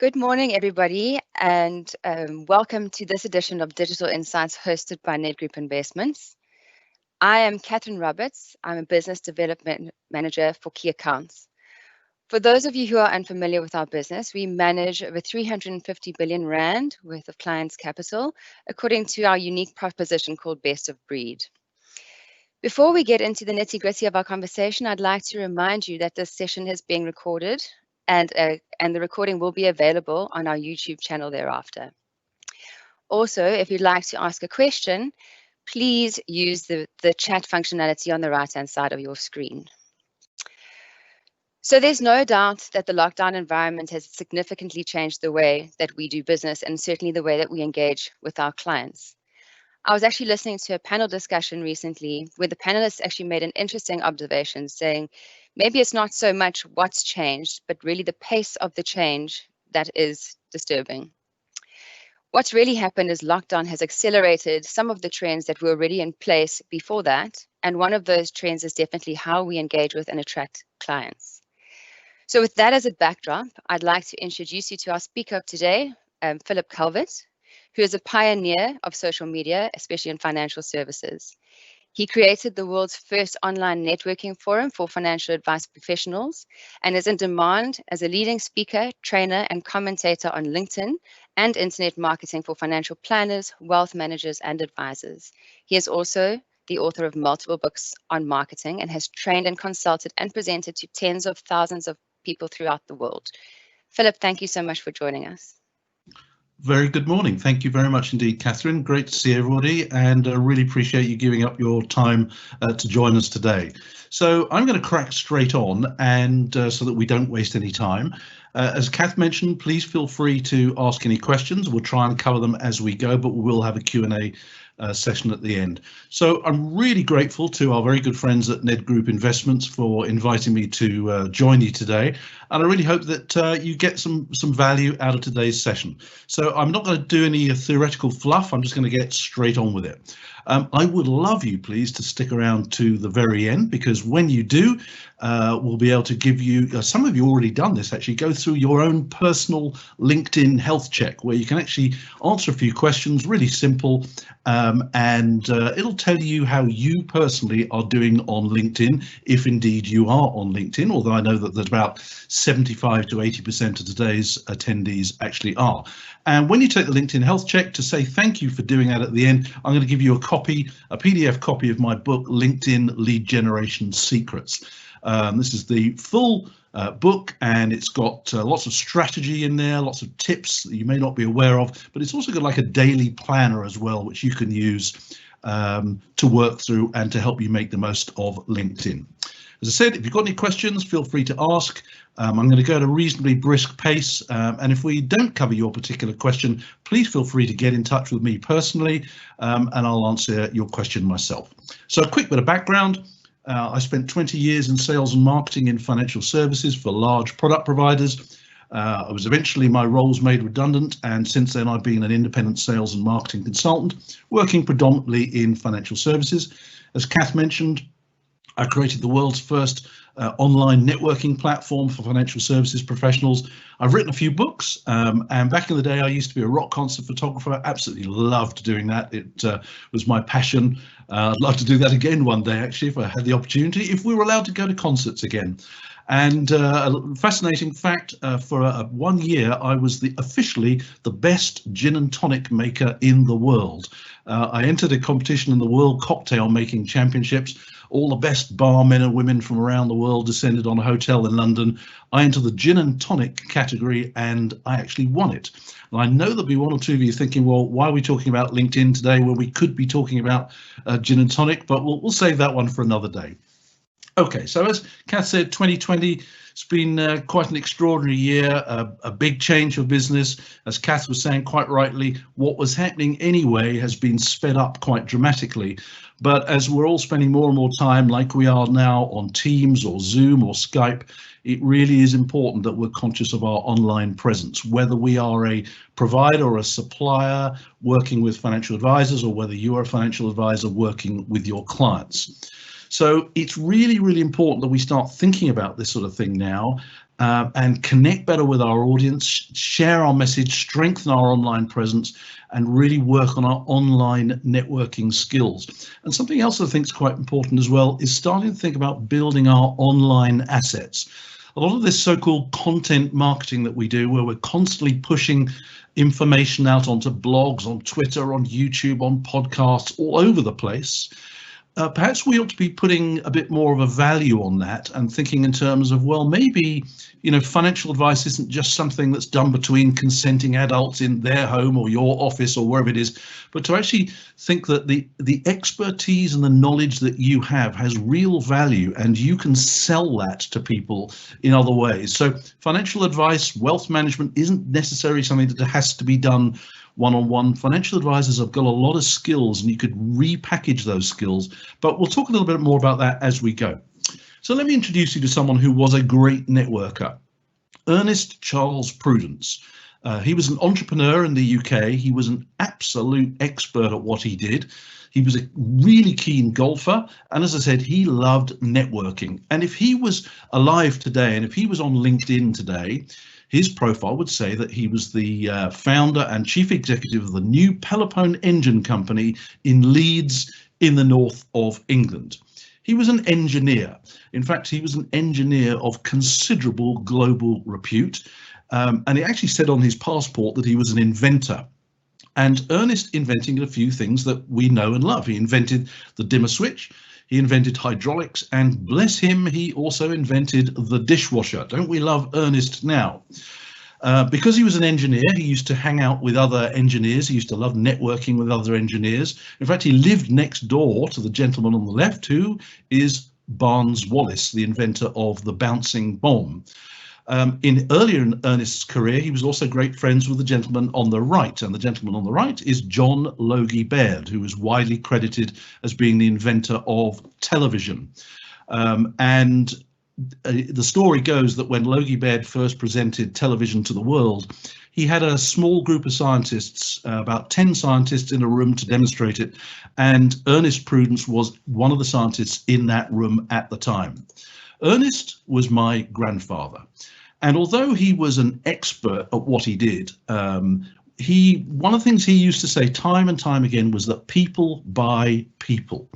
Good morning, everybody, and welcome to this edition of Digital Insights hosted by Nedgroup Investments. I am Catherine Roberts. I'm a Business Development Manager for Key Accounts. For those of you who are unfamiliar with our business, we manage over 350 billion Rand worth of clients' capital, according to our unique proposition called Best of Breed. Before we get into the nitty-gritty of our conversation, I'd like to remind you that this session is being recorded and the recording will be available on our YouTube channel thereafter. Also, if you'd like to ask a question, please use the chat functionality on the right-hand side of your screen. So there's no doubt that the lockdown environment has significantly changed the way that we do business and certainly the way that we engage with our clients. I was actually listening to a panel discussion recently where the panelists actually made an interesting observation saying, maybe it's not so much what's changed, but really the pace of the change that is disturbing. What's really happened is lockdown has accelerated some of the trends that were already in place before that. And one of those trends is definitely how we engage with and attract clients. So with that as a backdrop, I'd like to introduce you to our speaker of today, Philip Calvert, who is a pioneer of social media, especially in financial services. He created the world's first online networking forum for financial advice professionals and is in demand as a leading speaker, trainer, and commentator on LinkedIn and internet marketing for financial planners, wealth managers, and advisors. He is also the author of multiple books on marketing and has trained and consulted and presented to tens of thousands of people throughout the world. Philip, thank you so much for joining us. Very good morning. Thank you very much indeed, Catherine. Great to see everybody, and I really appreciate you giving up your time to join us today. So I'm going to crack straight on, and so that we don't waste any time. As Kath mentioned, please feel free to ask any questions. We'll try and cover them as we go, but we will have a Q&A session at the end. So I'm really grateful to our very good friends at Nedgroup Investments for inviting me to join you today, and I really hope that you get some value out of today's session. So I'm not going to do any theoretical fluff. I'm just going to get straight on with it. I would love you, please, to stick around to the very end, because when you do, we'll be able to give you, some of you already done this actually, go through your own personal LinkedIn health check, where you can actually answer a few questions, really simple, and it'll tell you how you personally are doing on LinkedIn, if indeed you are on LinkedIn, although I know that about 75 to 80% of today's attendees actually are. And when you take the LinkedIn health check, to say thank you for doing that at the end, I'm going to give you a PDF copy of my book, LinkedIn Lead Generation Secrets. This is the full book, and it's got lots of strategy in there, lots of tips that you may not be aware of, but it's also got like a daily planner as well, which you can use to work through and to help you make the most of LinkedIn. As I said, if you've got any questions, feel free to ask. I'm going to go at a reasonably brisk pace, and if we don't cover your particular question, please feel free to get in touch with me personally, and I'll answer your question myself. So a quick bit of background. I spent 20 years in sales and marketing in financial services for large product providers. My role was made redundant, and since then I've been an independent sales and marketing consultant, working predominantly in financial services. As Kath mentioned, I created the world's first online networking platform for financial services professionals. I've written a few books, and back in the day I used to be a rock concert photographer. Absolutely loved doing that. It was my passion. I'd love to do that again one day, actually, if I had the opportunity, if we were allowed to go to concerts again. And a fascinating fact, for 1 year I was officially the best gin and tonic maker in the world. I entered a competition in the World Cocktail Making Championships. All the best barmen and women from around the world descended on a hotel in London. I entered the gin and tonic category, and I actually won it. And I know there'll be one or two of you thinking, well, why are we talking about LinkedIn today when we could be talking about gin and tonic? But we'll save that one for another day. Okay, so as Kath said, 2020, it's been quite an extraordinary year, a big change for business. As Kath was saying quite rightly, what was happening anyway has been sped up quite dramatically. But as we're all spending more and more time, like we are now, on Teams or Zoom or Skype, it really is important that we're conscious of our online presence, whether we are a provider or a supplier working with financial advisors, or whether you are a financial advisor working with your clients. So it's really, really important that we start thinking about this sort of thing now, and connect better with our audience, share our message, strengthen our online presence, and really work on our online networking skills. And something else I think is quite important as well is starting to think about building our online assets. A lot of this so-called content marketing that we do, where we're constantly pushing information out onto blogs, on Twitter, on YouTube, on podcasts, all over the place. Perhaps we ought to be putting a bit more of a value on that and thinking in terms of, well, maybe, financial advice isn't just something that's done between consenting adults in their home or your office or wherever it is, but to actually think that the expertise and the knowledge that you have has real value and you can sell that to people in other ways. So financial advice, wealth management isn't necessarily something that has to be done one-on-one. Financial advisors have got a lot of skills and you could repackage those skills, but we'll talk a little bit more about that as we go. So let me introduce you to someone who was a great networker, Ernest Charles Prudence. He was an entrepreneur in the UK. He was an absolute expert at what he did. He was a really keen golfer. And as I said, he loved networking. And if he was alive today, and if he was on LinkedIn today, his profile would say that he was the founder and chief executive of the new Peloton engine company in Leeds in the north of England. He was an engineer. In fact, he was an engineer of considerable global repute. And he actually said on his passport that he was an inventor. And Ernest invented a few things that we know and love. He invented the dimmer switch. He invented hydraulics, and bless him, he also invented the dishwasher. Don't we love Ernest now? Because he was an engineer, he used to hang out with other engineers. He used to love networking with other engineers. In fact, he lived next door to the gentleman on the left, who is Barnes Wallis, the inventor of the bouncing bomb. Earlier in Ernest's career, he was also great friends with the gentleman on the right, and the gentleman on the right is John Logie Baird, who is widely credited as being the inventor of television. The story goes that when Logie Baird first presented television to the world, he had a small group of scientists, about 10 scientists in a room to demonstrate it, and Ernest Prudence was one of the scientists in that room at the time. Ernest was my grandfather. And although he was an expert at what he did, one of the things he used to say time and time again was that people buy people.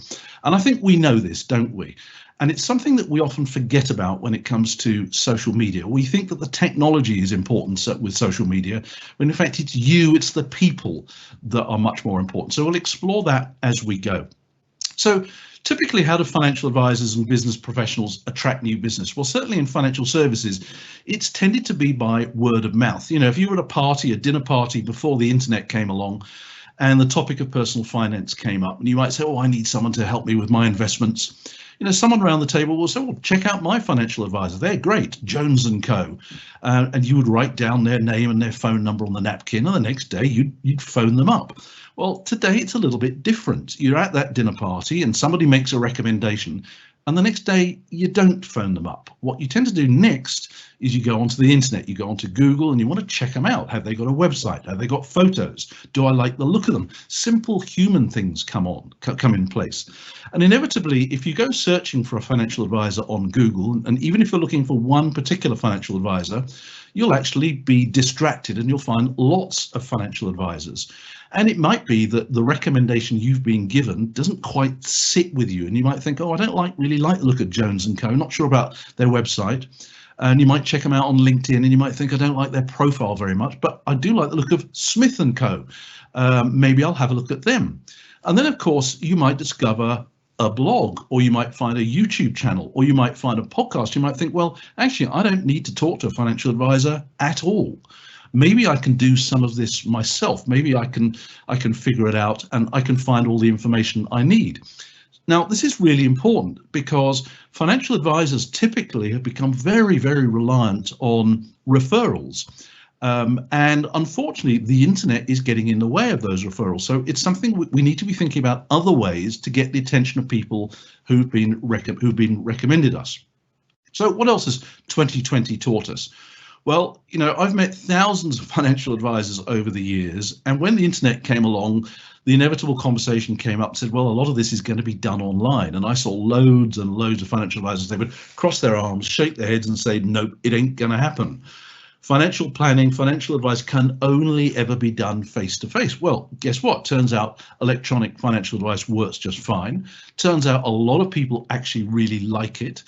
And I think we know this, don't we? And it's something that we often forget about when it comes to social media. We think that the technology is important with social media, when in fact it's the people that are much more important. So we'll explore that as we go. So typically, how do financial advisors and business professionals attract new business? Well, certainly in financial services, it's tended to be by word of mouth. If you were at a dinner party before the internet came along and the topic of personal finance came up, and you might say, oh, I need someone to help me with my investments. Someone around the table will say, well, check out my financial advisor. They're great, Jones & Co. And you would write down their name and their phone number on the napkin, and the next day you'd phone them up. Well, today it's a little bit different. You're at that dinner party and somebody makes a recommendation, and the next day you don't phone them up. What you tend to do next is you go onto the internet, you go onto Google, and you want to check them out. Have they got a website? Have they got photos? Do I like the look of them? Simple human things come in place. And inevitably, if you go searching for a financial advisor on Google, and even if you're looking for one particular financial advisor, you'll actually be distracted and you'll find lots of financial advisors. And it might be that the recommendation you've been given doesn't quite sit with you. And you might think, oh, I don't really like the look of Jones & Co. Not sure about their website. And you might check them out on LinkedIn and you might think, I don't like their profile very much, but I do like the look of Smith & Co. Maybe I'll have a look at them. And then, of course, you might discover a blog, or you might find a YouTube channel, or you might find a podcast. You might think, well, actually, I don't need to talk to a financial advisor at all. Maybe I can do some of this myself. Maybe I can figure it out and I can find all the information I need. Now, this is really important because financial advisors typically have become very, very reliant on referrals. And unfortunately, the internet is getting in the way of those referrals. So it's something we need to be thinking about other ways to get the attention of people who've been recommended us. So what else has 2020 taught us? Well, I've met thousands of financial advisors over the years, and when the internet came along, the inevitable conversation came up, said, well, a lot of this is going to be done online. And I saw loads and loads of financial advisors, they would cross their arms, shake their heads and say, nope, it ain't going to happen. Financial planning, financial advice can only ever be done face to face. Well, guess what? Turns out electronic financial advice works just fine. Turns out a lot of people actually really like it.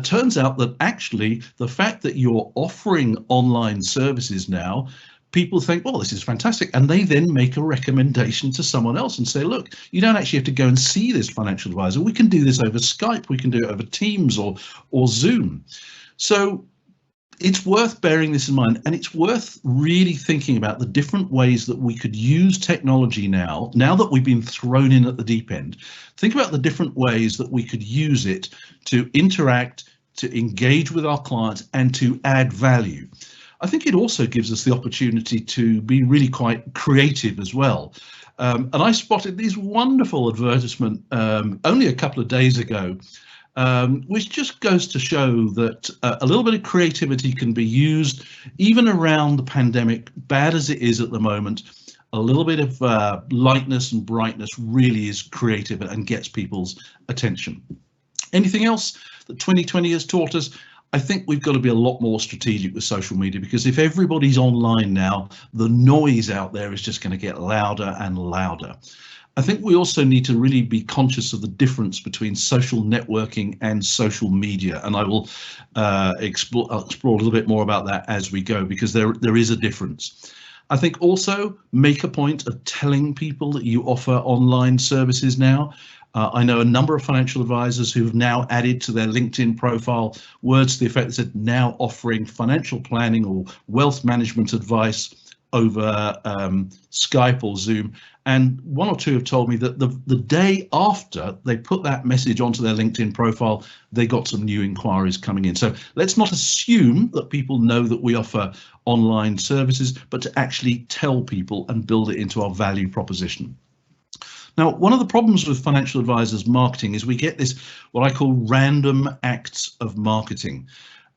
Turns out that actually the fact that you're offering online services now, people think, well, this is fantastic. And they then make a recommendation to someone else and say, look, you don't actually have to go and see this financial advisor. We can do this over Skype. We can do it over Teams or Zoom. So it's worth bearing this in mind, and it's worth really thinking about the different ways that we could use technology now that we've been thrown in at the deep end. Think about the different ways that we could use it to interact, to engage with our clients, and to add value. I think it also gives us the opportunity to be really quite creative as well. And I spotted this wonderful advertisement only a couple of days ago, which just goes to show that a little bit of creativity can be used even around the pandemic, bad as it is at the moment. A little bit of lightness and brightness really is creative and gets people's attention. Anything else that 2020 has taught us? I think we've got to be a lot more strategic with social media, because if everybody's online now, the noise out there is just going to get louder and louder. I think we also need to really be conscious of the difference between social networking and social media, and I will explore a little bit more about that as we go, because there is a difference. I think also make a point of telling people that you offer online services now. I know a number of financial advisors who have now added to their LinkedIn profile words to the effect that said now offering financial planning or wealth management advice over Skype or Zoom. And one or two have told me that the day after they put that message onto their LinkedIn profile, they got some new inquiries coming in. So let's not assume that people know that we offer online services, but to actually tell people and build it into our value proposition. Now, one of the problems with financial advisors marketing is we get this, what I call random acts of marketing.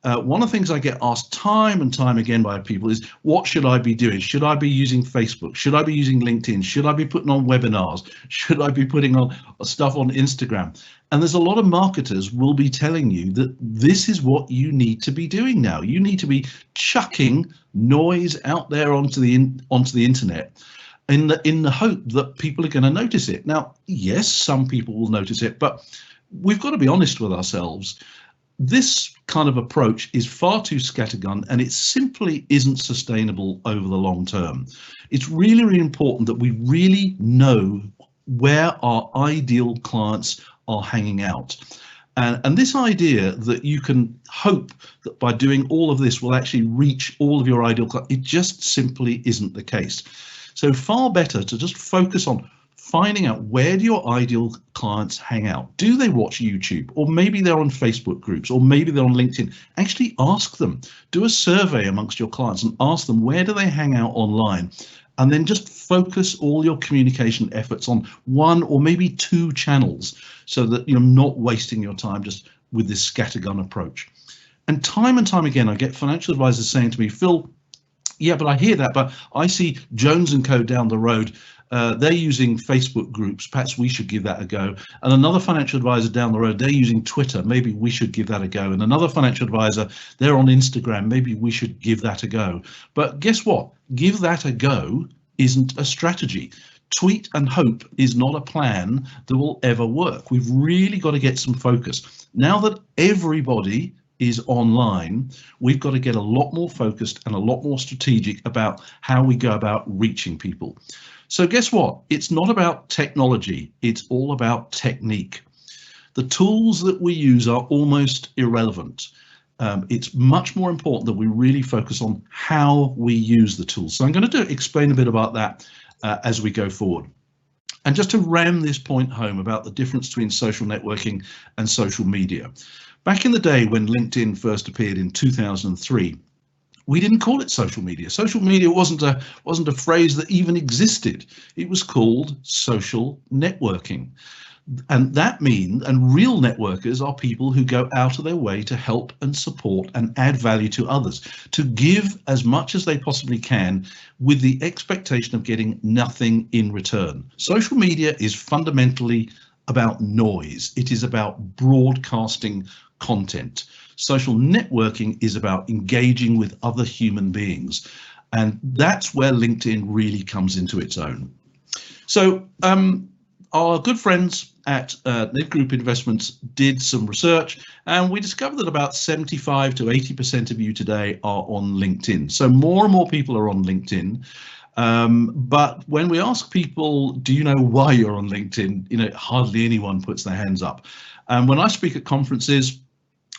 One of the things I get asked time and time again by people is, what should I be doing? Should I be using Facebook? Should I be using LinkedIn? Should I be putting on webinars? Should I be putting on stuff on Instagram? And there's a lot of marketers will be telling you that this is what you need to be doing now. You need to be chucking noise out there onto the internet in the hope that people are going to notice it. Now, yes, some people will notice it, but we've got to be honest with ourselves. This kind of approach is far too scattergun, and it simply isn't sustainable over the long term. It's really, really important that we really know where our ideal clients are hanging out. And this idea that you can hope that by doing all of this will actually reach all of your ideal clients, it just simply isn't the case. So far better to just focus on finding out, where do your ideal clients hang out? Do they watch YouTube? Or maybe they're on Facebook groups, or maybe they're on LinkedIn. Actually ask them. Do a survey amongst your clients and ask them, where do they hang out online? And then just focus all your communication efforts on one or maybe two channels, so that you're not wasting your time just with this scattergun approach. And time again, I get financial advisors saying to me, Phil, yeah, but I hear that, but I see Jones & Co down the road. They're using Facebook groups. Perhaps we should give that a go. And another financial advisor down the road, they're using Twitter. Maybe we should give that a go. And another financial advisor, they're on Instagram. Maybe we should give that a go. But guess what? Give that a go isn't a strategy. Tweet and hope is not a plan that will ever work. We've really got to get some focus. Now that everybody is online, we've got to get a lot more focused and a lot more strategic about how we go about reaching people. So guess what? It's not about technology, it's all about technique. The tools that we use are almost irrelevant. It's much more important that we really focus on how we use the tools. So I'm going to explain a bit about that as we go forward. And just to ram this point home about the difference between social networking and social media. Back in the day when LinkedIn first appeared in 2003, we didn't call it social media. Social media wasn't a phrase that even existed. It was called social networking. And real networkers are people who go out of their way to help and support and add value to others, to give as much as they possibly can with the expectation of getting nothing in return. Social media is fundamentally about noise. It is about broadcasting content. Social networking is about engaging with other human beings. And that's where LinkedIn really comes into its own. So our good friends at Nedgroup Investments did some research, and we discovered that about 75 to 80% of you today are on LinkedIn. So more and more people are on LinkedIn. But when we ask people, do you know why you're on LinkedIn? Hardly anyone puts their hands up. And when I speak at conferences,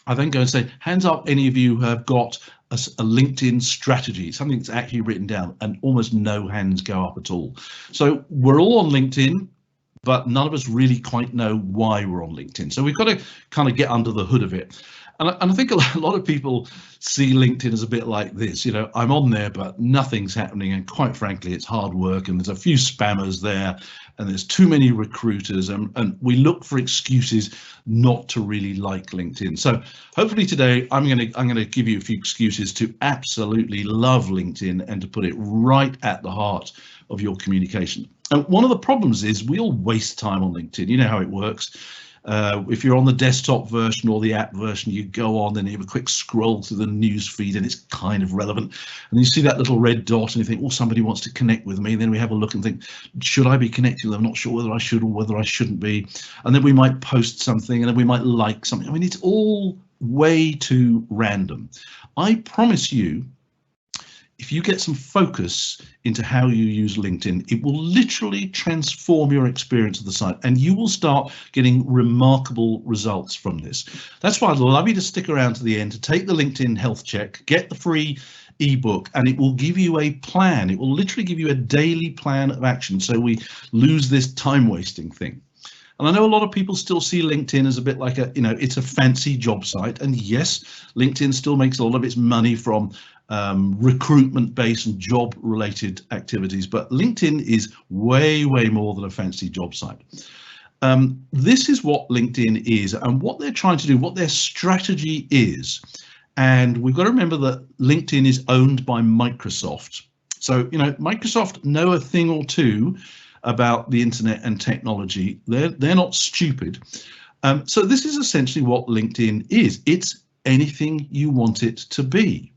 I then go and say, hands up any of you who have got a LinkedIn strategy, something that's actually written down, and almost no hands go up at all. So we're all on LinkedIn, but none of us really quite know why we're on LinkedIn. So we've got to kind of get under the hood of it. And I think a lot of people see LinkedIn as a bit like this. I'm on there, but nothing's happening. And quite frankly, it's hard work. And there's a few spammers there. And there's too many recruiters. And we look for excuses not to really like LinkedIn. So hopefully today, I'm going to give you a few excuses to absolutely love LinkedIn and to put it right at the heart of your communication. And one of the problems is we all waste time on LinkedIn. You know how it works. If you're on the desktop version or the app version, you go on and you have a quick scroll through the news feed and it's kind of relevant. And you see that little red dot and you think, oh, somebody wants to connect with me. And then we have a look and think, should I be connecting with them? I'm not sure whether I should or whether I shouldn't be. And then we might post something and then we might like something. I mean, it's all way too random. I promise you, if you get some focus into how you use LinkedIn, it will literally transform your experience of the site and you will start getting remarkable results from this. That's why I'd love you to stick around to the end to take the LinkedIn health check, get the free ebook, and it will give you a plan. It will literally give you a daily plan of action so we lose this time wasting thing. And I know a lot of people still see LinkedIn as a bit like it's a fancy job site. And yes, LinkedIn still makes a lot of its money from recruitment-based and job-related activities, but LinkedIn is way, way more than a fancy job site. This is what LinkedIn is and what they're trying to do, what their strategy is. And we've got to remember that LinkedIn is owned by Microsoft. So, Microsoft know a thing or two about the internet and technology. They're not stupid. So this is essentially what LinkedIn is. It's anything you want it to be.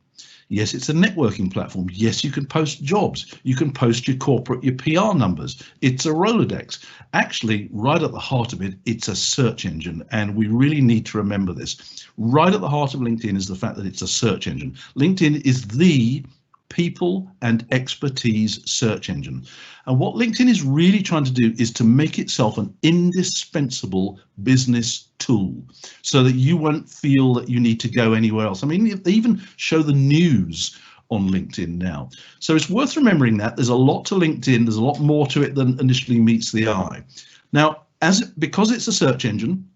Yes, it's a networking platform. Yes, you can post jobs. You can post your PR numbers. It's a Rolodex. Actually, right at the heart of it, it's a search engine. And we really need to remember this. Right at the heart of LinkedIn is the fact that it's a search engine. LinkedIn is the people and expertise search engine. And what LinkedIn is really trying to do is to make itself an indispensable business tool so that you won't feel that you need to go anywhere else. I mean, they even show the news on LinkedIn now. So it's worth remembering that there's a lot to LinkedIn. There's a lot more to it than initially meets the eye. Now, because it's a search engine,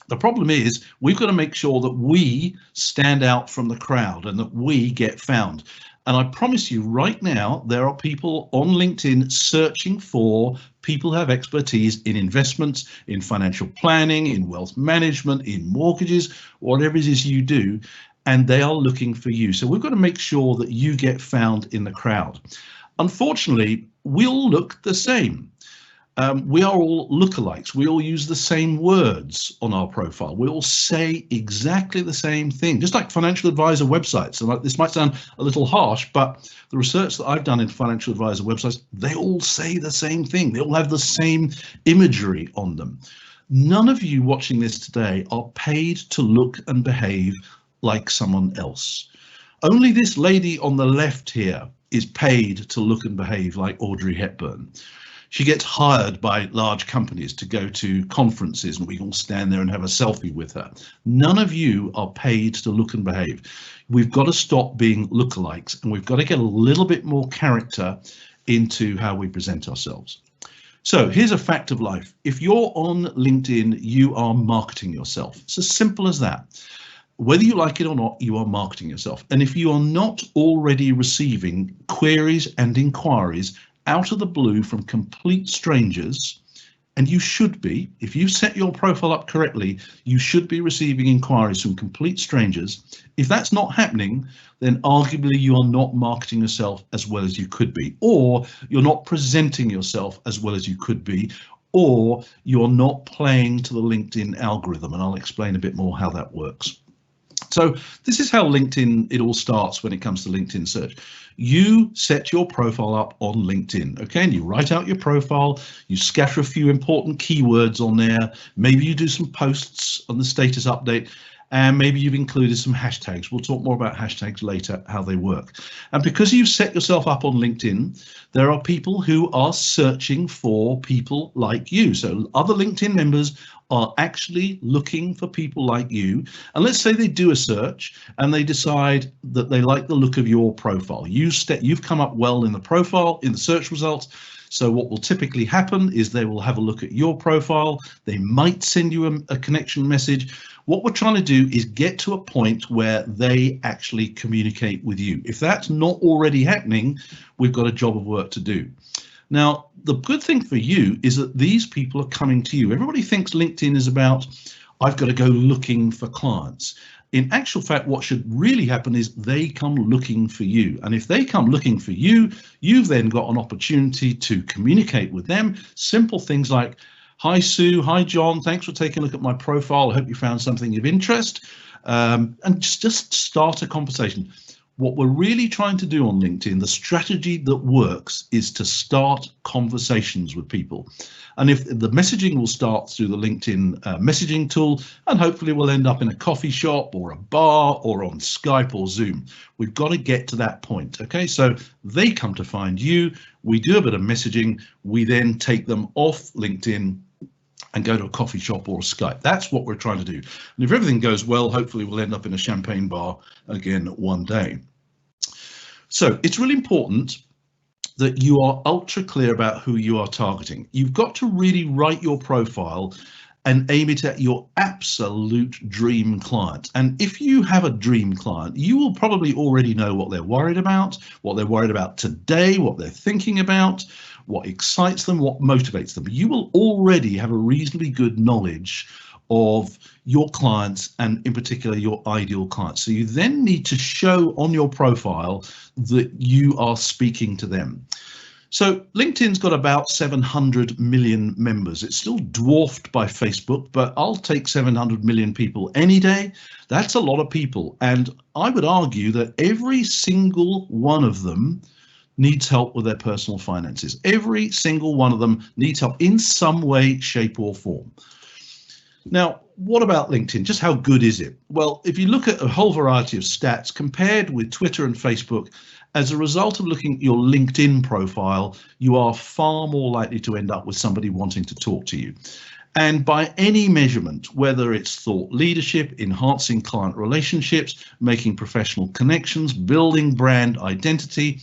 the problem is we've got to make sure that we stand out from the crowd and that we get found. And I promise you right now, there are people on LinkedIn searching for people who have expertise in investments, in financial planning, in wealth management, in mortgages, whatever it is you do, and they are looking for you. So we've got to make sure that you get found in the crowd. Unfortunately, we all look the same. We are all lookalikes. We all use the same words on our profile. We all say exactly the same thing, just like financial advisor websites. And this might sound a little harsh, but the research that I've done in financial advisor websites, they all say the same thing. They all have the same imagery on them. None of you watching this today are paid to look and behave like someone else. Only this lady on the left here is paid to look and behave like Audrey Hepburn. She gets hired by large companies to go to conferences and we all stand there and have a selfie with her. None of you are paid to look and behave. We've got to stop being lookalikes and we've got to get a little bit more character into how we present ourselves. So here's a fact of life. If you're on LinkedIn, you are marketing yourself. It's as simple as that. Whether you like it or not, you are marketing yourself. And if you are not already receiving queries and inquiries out of the blue from complete strangers, And you should be, if you set your profile up correctly, you should be receiving inquiries from complete strangers. If that's not happening, then arguably you are not marketing yourself as well as you could be, or you're not presenting yourself as well as you could be, or you're not playing to the LinkedIn algorithm. And I'll explain a bit more how that works. So this is how LinkedIn, it all starts when it comes to LinkedIn search. You set your profile up on LinkedIn, okay, and you write out your profile, you scatter a few important keywords on there, maybe you do some posts on the status update, and maybe you've included some hashtags. We'll talk more about hashtags later, how they work. And because you've set yourself up on LinkedIn, there are people who are searching for people like you. So other LinkedIn members are actually looking for people like you. And let's say they do a search and they decide that they like the look of your profile. You've come up well in the profile, in the search results. So what will typically happen is they will have a look at your profile. They might send you a connection message. What we're trying to do is get to a point where they actually communicate with you. If that's not already happening, we've got a job of work to do. Now, the good thing for you is that these people are coming to you. Everybody thinks LinkedIn is about, I've got to go looking for clients. In actual fact, what should really happen is they come looking for you. And if they come looking for you, you've then got an opportunity to communicate with them. Simple things like, hi, Sue. Hi, John. Thanks for taking a look at my profile. I hope you found something of interest. And just start a conversation. What we're really trying to do on LinkedIn, the strategy that works, is to start conversations with people. And if the messaging will start through the LinkedIn messaging tool, and hopefully we'll end up in a coffee shop or a bar or on Skype or Zoom. We've got to get to that point. OK, so they come to find you. We do a bit of messaging. We then take them off LinkedIn and go to a coffee shop or a Skype. That's what we're trying to do. And if everything goes well, hopefully we'll end up in a champagne bar again one day. So it's really important that you are ultra clear about who you are targeting. You've got to really write your profile and aim it at your absolute dream client. And if you have a dream client, you will probably already know what they're worried about today, what they're thinking about, what excites them, what motivates them. You will already have a reasonably good knowledge of your clients and in particular your ideal clients. So you then need to show on your profile that you are speaking to them. So LinkedIn's got about 700 million members. It's still dwarfed by Facebook, but I'll take 700 million people any day. That's a lot of people. And I would argue that every single one of them needs help with their personal finances. Every single one of them needs help in some way, shape or form. Now, what about LinkedIn? Just how good is it? Well, if you look at a whole variety of stats compared with Twitter and Facebook, as a result of looking at your LinkedIn profile, you are far more likely to end up with somebody wanting to talk to you. And by any measurement, whether it's thought leadership, enhancing client relationships, making professional connections, building brand identity,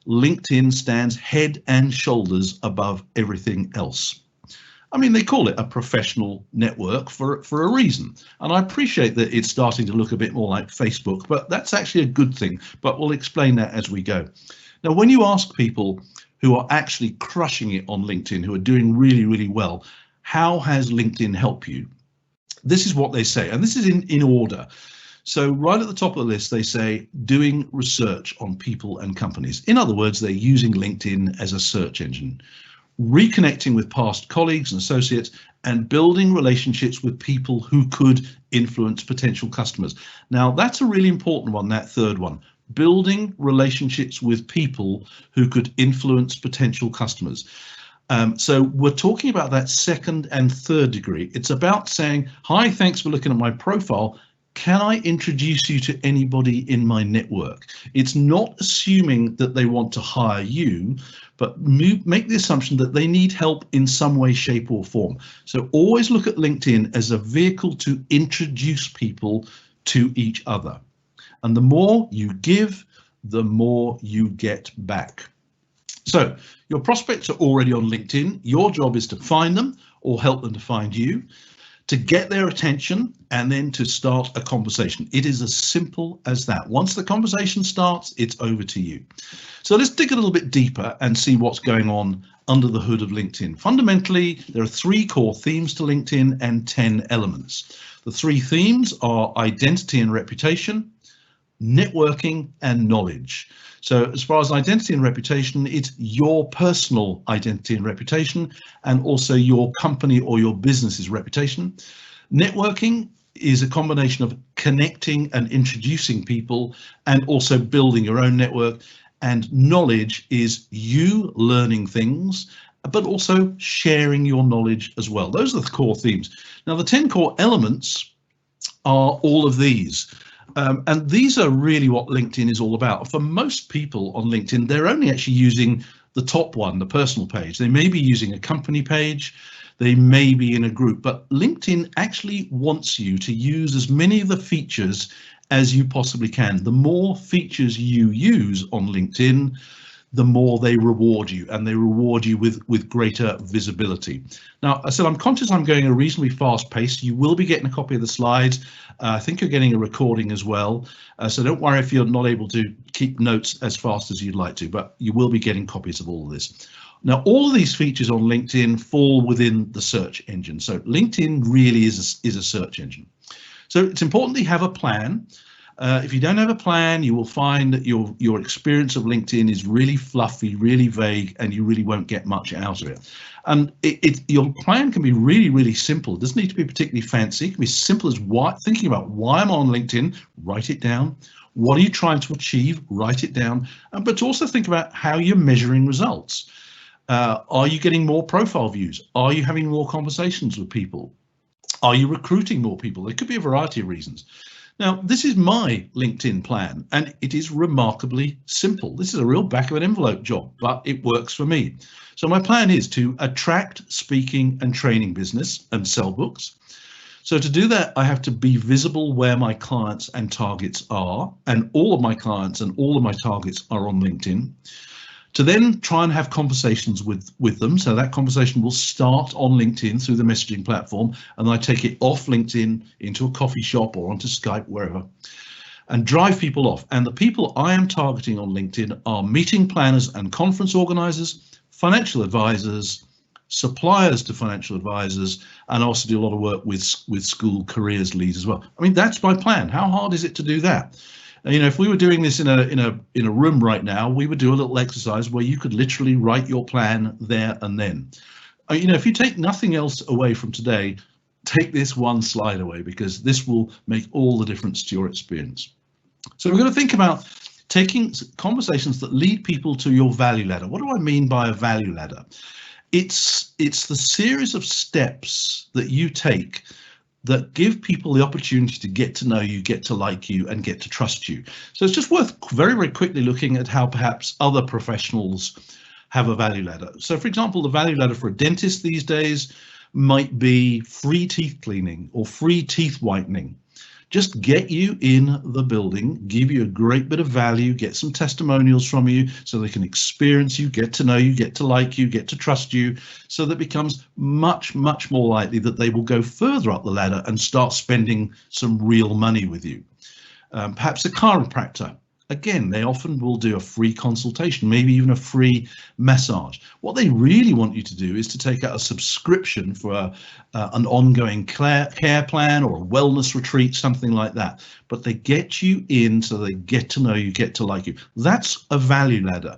LinkedIn stands head and shoulders above everything else. I mean, they call it a professional network for a reason. And I appreciate that it's starting to look a bit more like Facebook, but that's actually a good thing. But we'll explain that as we go. Now, when you ask people who are actually crushing it on LinkedIn, who are doing really, really well, how has LinkedIn helped you? This is what they say, and this is in order. So right at the top of the list, they say doing research on people and companies. In other words, they're using LinkedIn as a search engine, reconnecting with past colleagues and associates, and building relationships with people who could influence potential customers. Now, that's a really important one, that third one, building relationships with people who could influence potential customers. So we're talking about that second and third degree. It's about saying, hi, thanks for looking at my profile. Can I introduce you to anybody in my network? It's not assuming that they want to hire you, but make the assumption that they need help in some way, shape or form. So always look at LinkedIn as a vehicle to introduce people to each other. And the more you give, the more you get back. So your prospects are already on LinkedIn. Your job is to find them or help them to find you. to get their attention and then to start a conversation. It is as simple as that. Once the conversation starts, it's over to you. So let's dig a little bit deeper and see what's going on under the hood of LinkedIn. Fundamentally, there are 3 core themes to LinkedIn and 10 elements. The 3 themes are identity and reputation, networking, and knowledge. So as far as identity and reputation, it's your personal identity and reputation, and also your company or your business's reputation. Networking is a combination of connecting and introducing people and also building your own network. And knowledge is you learning things, but also sharing your knowledge as well. Those are the core themes. Now, the 10 core elements are all of these. And these are really what LinkedIn is all about. For most people on LinkedIn, they're only actually using the top one, the personal page. They may be using a company page, they may be in a group, but LinkedIn actually wants you to use as many of the features as you possibly can. The more features you use on LinkedIn, the more they reward you, and they reward you with greater visibility. Now, I said I'm conscious I'm going at a reasonably fast pace. You will be getting a copy of the slides. I think you're getting a recording as well. So don't worry if you're not able to keep notes as fast as you'd like to, but you will be getting copies of all of this. Now, all of these features on LinkedIn fall within the search engine. So LinkedIn really is a search engine. So it's important that you have a plan. If you don't have a plan, you will find that your experience of LinkedIn is really fluffy, really vague, and you really won't get much out of it. And your plan can be really, really simple. It doesn't need to be particularly fancy. It can be simple as thinking about why I'm on LinkedIn, write it down. What are you trying to achieve? Write it down. But also think about how you're measuring results. Are you getting more profile views? Are you having more conversations with people? Are you recruiting more people? There could be a variety of reasons. Now, this is my LinkedIn plan, and it is remarkably simple. This is a real back of an envelope job, but it works for me. So my plan is to attract speaking and training business and sell books. So to do that, I have to be visible where my clients and targets are, and all of my clients and all of my targets are on LinkedIn. To then try and have conversations with them. So that conversation will start on LinkedIn through the messaging platform, and I take it off LinkedIn into a coffee shop or onto Skype, wherever, and drive people off. And the people I am targeting on LinkedIn are meeting planners and conference organizers, financial advisors, suppliers to financial advisors, and I also do a lot of work with school careers leads as well. I mean, that's my plan. How hard is it to do that? You know, if we were doing this in a room right now, we would do a little exercise where you could literally write your plan there and then. You know, if you take nothing else away from today, take this one slide away, because this will make all the difference to your experience. So we're going to think about taking conversations that lead people to your value ladder. What do I mean by a value ladder? It's the series of steps that you take that give people the opportunity to get to know you, get to like you, and get to trust you. So it's just worth very, very quickly looking at how perhaps other professionals have a value ladder. So for example, the value ladder for a dentist these days might be free teeth cleaning or free teeth whitening. Just get you in the building, give you a great bit of value, get some testimonials from you so they can experience you, get to know you, get to like you, get to trust you, so that it becomes much, much more likely that they will go further up the ladder and start spending some real money with you. Perhaps a chiropractor. Again, they often will do a free consultation, maybe even a free massage. What they really want you to do is to take out a subscription for an ongoing care plan or a wellness retreat, something like that. But they get you in so they get to know you, get to like you. That's a value ladder.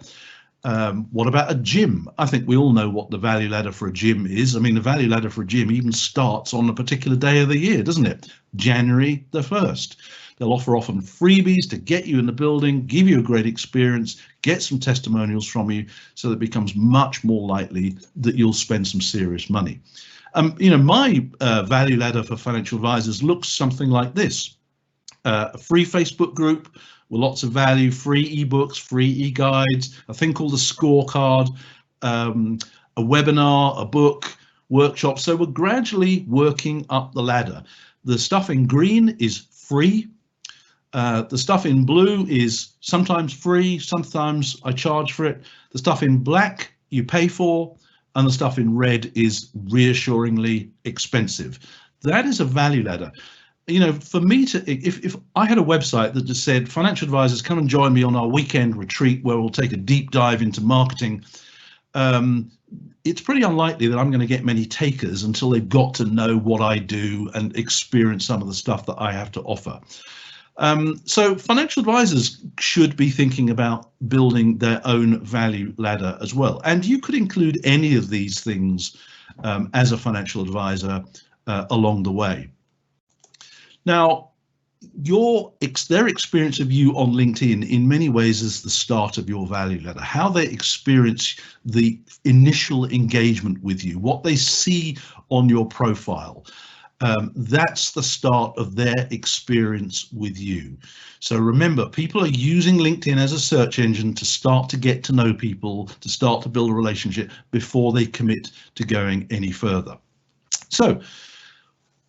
What about a gym? I think we all know what the value ladder for a gym is. I mean, the value ladder for a gym even starts on a particular day of the year, doesn't it? January the 1st. They'll offer often freebies to get you in the building, give you a great experience, get some testimonials from you, so that it becomes much more likely that you'll spend some serious money. You know, my value ladder for financial advisors looks something like this. A free Facebook group with lots of value, free ebooks, free e-guides, a thing called a scorecard, a webinar, a book, workshop. So we're gradually working up the ladder. The stuff in green is free. The stuff in blue is sometimes free, sometimes I charge for it. The stuff in black you pay for, and the stuff in red is reassuringly expensive. That is a value ladder. You know, for me to, if I had a website that just said, financial advisors, come and join me on our weekend retreat where we'll take a deep dive into marketing, it's pretty unlikely that I'm going to get many takers until they've got to know what I do and experience some of the stuff that I have to offer. So financial advisors should be thinking about building their own value ladder as well. And you could include any of these things as a financial advisor along the way. Now, their experience of you on LinkedIn in many ways is the start of your value ladder. How they experience the initial engagement with you, what they see on your profile. That's the start of their experience with you. So remember, people are using LinkedIn as a search engine to start to get to know people, to start to build a relationship before they commit to going any further. So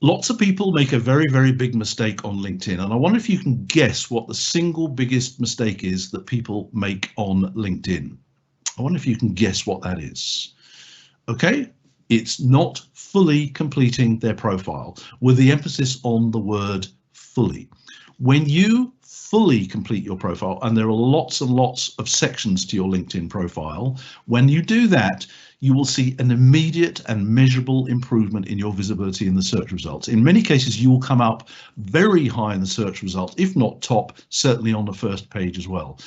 lots of people make a very, very big mistake on LinkedIn, and I wonder if you can guess what the single biggest mistake is that people make on LinkedIn. I wonder if you can guess what that is. Okay, it's not fully completing their profile, with the emphasis on the word fully. When you fully complete your profile, and there are lots and lots of sections to your LinkedIn profile, when you do that, you will see an immediate and measurable improvement in your visibility in the search results. In many cases, you will come up very high in the search results, if not top, certainly on the first page as well.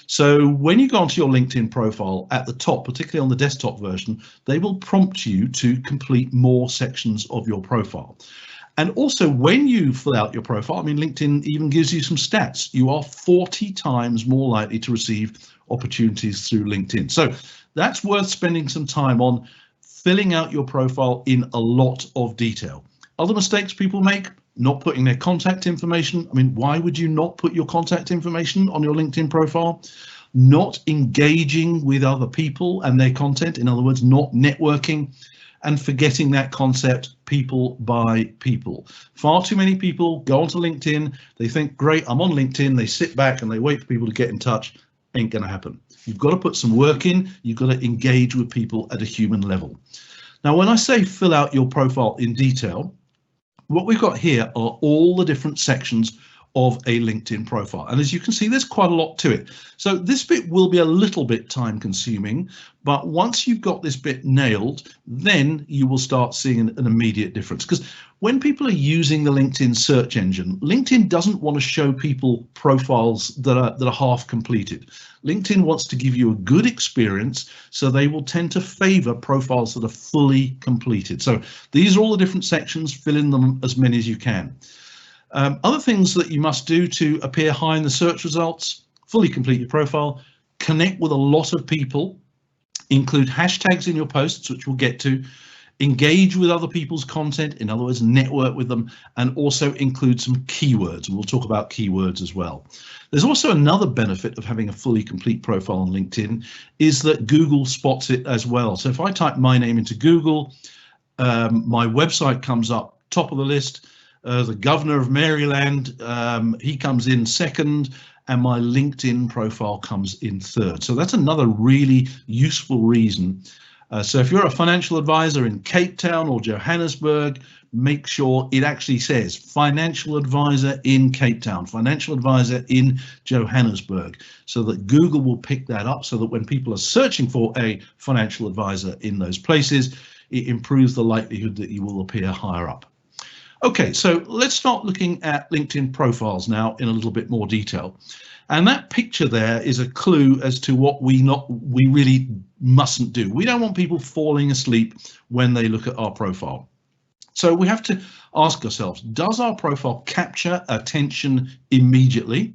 So when you go onto your LinkedIn profile at the top, particularly on the desktop version, they will prompt you to complete more sections of your profile. And also when you fill out your profile, I mean, LinkedIn even gives you some stats. You are 40 times more likely to receive opportunities through LinkedIn. So that's worth spending some time on, filling out your profile in a lot of detail. Other mistakes people make, not putting their contact information. I mean, why would you not put your contact information on your LinkedIn profile? Not engaging with other people and their content. In other words, not networking, and forgetting that concept, people by people. Far too many people go onto LinkedIn. They think, great, I'm on LinkedIn. They sit back and they wait for people to get in touch. Ain't going to happen. You've got to put some work in. You've got to engage with people at a human level. Now, when I say fill out your profile in detail, what we've got here are all the different sections of a LinkedIn profile. And as you can see, there's quite a lot to it. So this bit will be a little bit time consuming, but once you've got this bit nailed, then you will start seeing an immediate difference. Because when people are using the LinkedIn search engine, LinkedIn doesn't want to show people profiles that are half completed. LinkedIn wants to give you a good experience, so they will tend to favor profiles that are fully completed. So these are all the different sections, fill in them as many as you can. Other things that you must do to appear high in the search results: fully complete your profile, connect with a lot of people, include hashtags in your posts, which we'll get to, engage with other people's content, in other words, network with them, and also include some keywords, and we'll talk about keywords as well. There's also another benefit of having a fully complete profile on LinkedIn, is that Google spots it as well. So if I type my name into Google, my website comes up top of the list. The governor of Maryland, he comes in second, and my LinkedIn profile comes in third. So that's another really useful reason. So if you're a financial advisor in Cape Town or Johannesburg, make sure it actually says financial advisor in Cape Town, financial advisor in Johannesburg, so that Google will pick that up, so that when people are searching for a financial advisor in those places, it improves the likelihood that you will appear higher up. Okay, so let's start looking at LinkedIn profiles now in a little bit more detail. And that picture there is a clue as to what we really mustn't do. We don't want people falling asleep when they look at our profile. So we have to ask ourselves, does our profile capture attention immediately?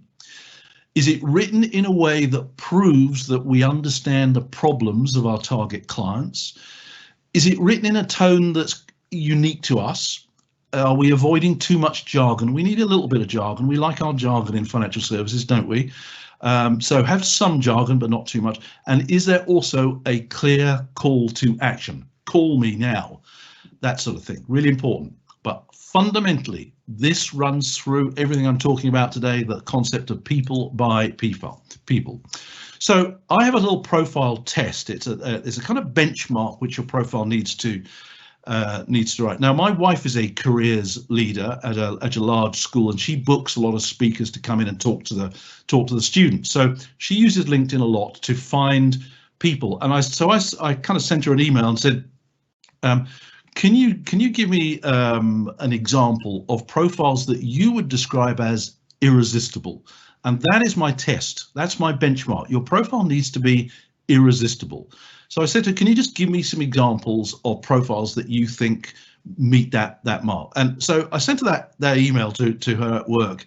Is it written in a way that proves that we understand the problems of our target clients? Is it written in a tone that's unique to us? Are we avoiding too much jargon? We need a little bit of jargon. We like our jargon in financial services, don't we? So have some jargon, but not too much. And is there also a clear call to action? Call me now, that sort of thing. Really important. But fundamentally, this runs through everything I'm talking about today, the concept of people by people. So I have a little profile test. It's a kind of benchmark which your profile needs to needs to write. Now, my wife is a careers leader at a large school, and she books a lot of speakers to come in and talk to the students. So she uses LinkedIn a lot to find people. And I kind of sent her an email and said, can you give me an example of profiles that you would describe as irresistible? And that is my test. That's my benchmark. Your profile needs to be irresistible. So I said to her, can you just give me some examples of profiles that you think meet that mark? And so I sent her that email to her at work.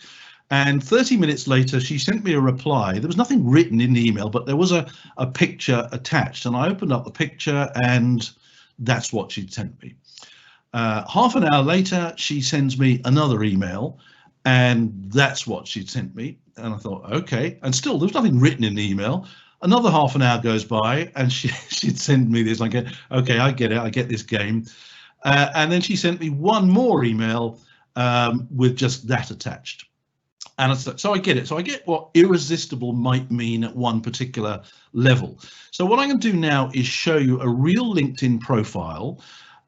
And 30 minutes later, she sent me a reply. There was nothing written in the email, but there was a picture attached. And I opened up the picture, and that's what she'd sent me. Half an hour later, she sends me another email, and that's what she'd sent me. And I thought, okay. And still, there was nothing written in the email. Another half an hour goes by, and she'd send me this. I get, okay, I get it. I get this game. And then she sent me one more email with just that attached. And so I get it. So I get what irresistible might mean at one particular level. So what I'm going to do now is show you a real LinkedIn profile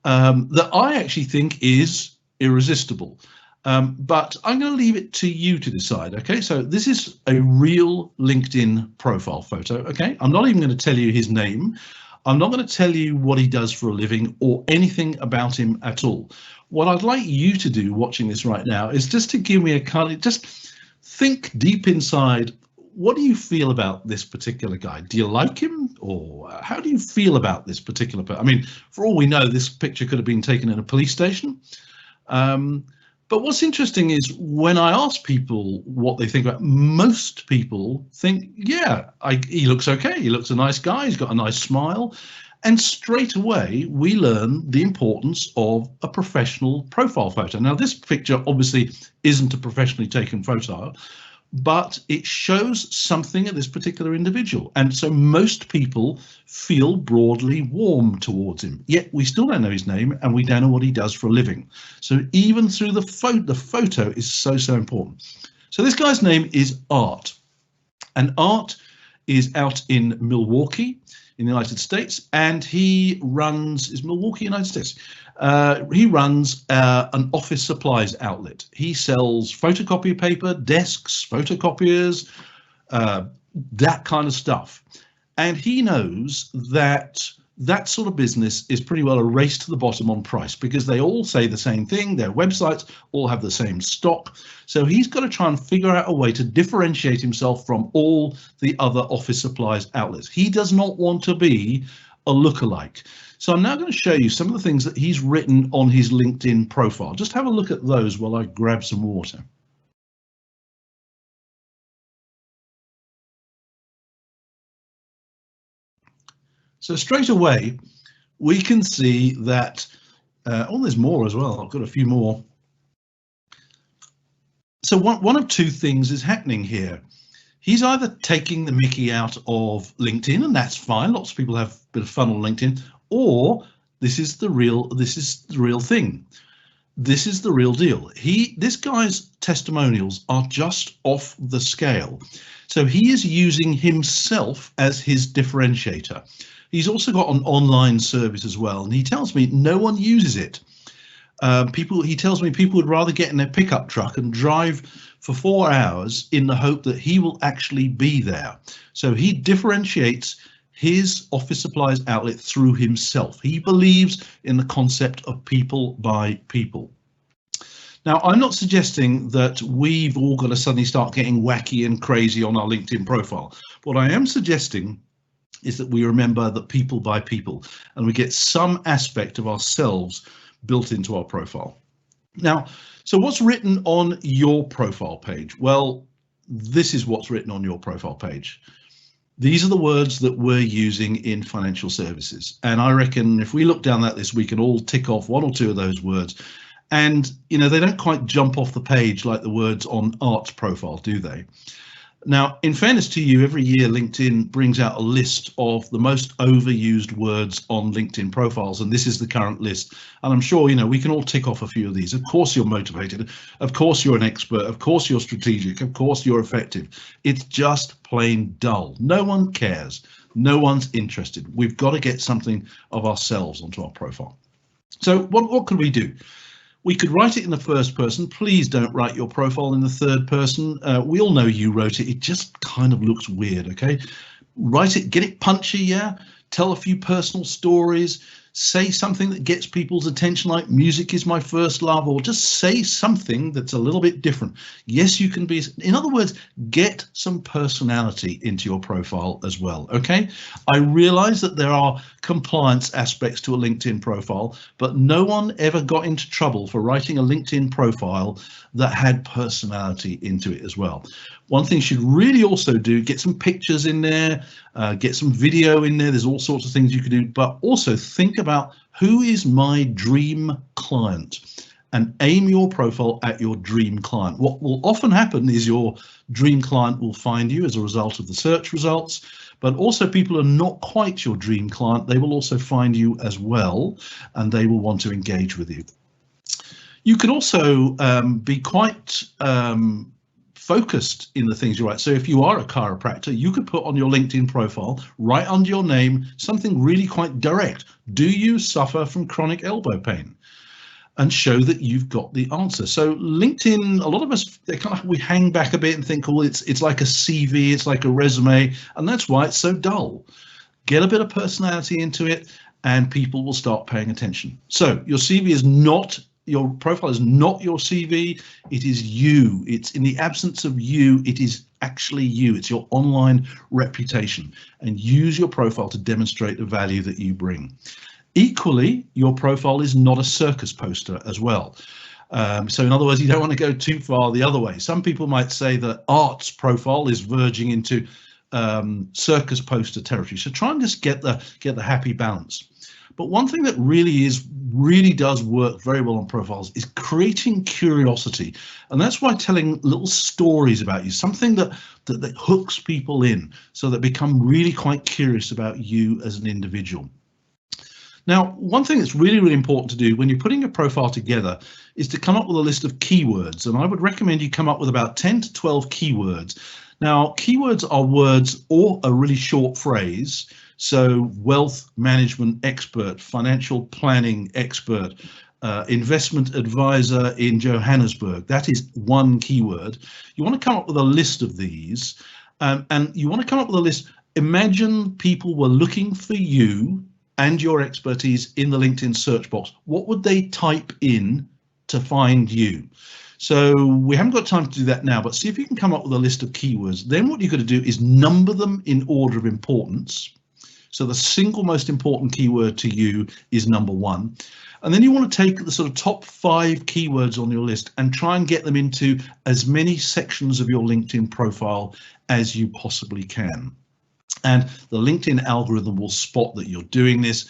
that I actually think is irresistible. But I'm going to leave it to you to decide. Okay, so this is a real LinkedIn profile photo. Okay, I'm not even going to tell you his name. I'm not going to tell you what he does for a living or anything about him at all. What I'd like you to do watching this right now is just to give me a kind of, just think deep inside. What do you feel about this particular guy? Do you like him, or how do you feel about this particular person? I mean, for all we know, this picture could have been taken in a police station. But what's interesting is when I ask people what they think about, most people think, yeah, he looks okay. He looks a nice guy. He's got a nice smile. And straight away, we learn the importance of a professional profile photo. Now, this picture obviously isn't a professionally taken photo, but it shows something of this particular individual. And so most people feel broadly warm towards him, yet we still don't know his name and we don't know what he does for a living. So even through the photo is so important. So this guy's name is Art, and Art is out in Milwaukee in the United States, and he runs, is Milwaukee, United States? He runs an office supplies outlet. He sells photocopier paper, desks, photocopiers, that kind of stuff. And he knows that that sort of business is pretty well a race to the bottom on price, because they all say the same thing. Their websites all have the same stock. So he's got to try and figure out a way to differentiate himself from all the other office supplies outlets. He does not want to be a lookalike. So I'm now going to show you some of the things that he's written on his LinkedIn profile. Just have a look at those while I grab some water. So straight away, we can see that, there's more as well. I've got a few more. So one of two things is happening here. He's either taking the mickey out of LinkedIn, and that's fine. Lots of people have a bit of fun on LinkedIn, or this is the real thing. This is the real deal. This guy's testimonials are just off the scale. So he is using himself as his differentiator. He's also got an online service as well, and he tells me no one uses it. He tells me people would rather get in their pickup truck and drive for 4 hours in the hope that he will actually be there. So he differentiates his office supplies outlet through himself. He believes in the concept of people by people. Now, I'm not suggesting that we've all got to suddenly start getting wacky and crazy on our LinkedIn profile. What I am suggesting is that we remember that people by people, and we get some aspect of ourselves built into our profile. Now, so what's written on your profile page? Well, this is what's written on your profile page. These are the words that we're using in financial services. And I reckon if we look down that list, we can all tick off one or two of those words. And, you know, they don't quite jump off the page like the words on Art's profile, do they? Now, in fairness to you, every year LinkedIn brings out a list of the most overused words on LinkedIn profiles, and this is the current list. And I'm sure, you know, we can all tick off a few of these. Of course you're motivated, of course you're an expert, of course you're strategic, of course you're effective. It's just plain dull. No one cares. No one's interested. We've got to get something of ourselves onto our profile. So what could we do? We could write it in the first person. Please don't write your profile in the third person. We all know you wrote it. It just kind of looks weird, okay? Write it, get it punchy, yeah? Tell a few personal stories. Say something that gets people's attention, like music is my first love, or just say something that's a little bit different. Yes, you can be, in other words, get some personality into your profile as well, okay? I realize that there are compliance aspects to a LinkedIn profile, but no one ever got into trouble for writing a LinkedIn profile that had personality into it as well. One thing you should really also do, get some pictures in there, get some video in there. There's all sorts of things you can do, but also think about who is my dream client and aim your profile at your dream client. What will often happen is your dream client will find you as a result of the search results, but also people are not quite your dream client. They will also find you as well, and they will want to engage with you. You can also be quite focused in the things you write. So if you are a chiropractor, you could put on your LinkedIn profile, right under your name, something really quite direct. Do you suffer from chronic elbow pain? And show that you've got the answer. So LinkedIn, a lot of us, we hang back a bit and think, well, it's like a CV, it's like a resume, and that's why it's so dull. Get a bit of personality into it, and people will start paying attention. So your CV is not, your profile is not your CV, it is you. It's in the absence of you, it is actually you. It's your online reputation, and use your profile to demonstrate the value that you bring. Equally, your profile is not a circus poster as well. So in other words, you don't want to go too far the other way. Some people might say that art's profile is verging into circus poster territory. So try and just get the happy balance. But one thing that really does work very well on profiles is creating curiosity. And that's why telling little stories about you, something that hooks people in so they become really quite curious about you as an individual. Now, one thing that's really important to do when you're putting a profile together is to come up with a list of keywords. And I would recommend you come up with about 10 to 12 keywords. Now, keywords are words or a really short phrase. So wealth management expert, financial planning expert, investment advisor in Johannesburg. That is one keyword. You want to come up with a list of these, and you want to come up with a list. Imagine people were looking for you and your expertise in the LinkedIn search box. What would they type in to find you? So we haven't got time to do that now, but see if you can come up with a list of keywords. Then what you're going to do is number them in order of importance. So the single most important keyword to you is number one. And then you want to take the sort of top 5 keywords on your list and try and get them into as many sections of your LinkedIn profile as you possibly can. And the LinkedIn algorithm will spot that you're doing this,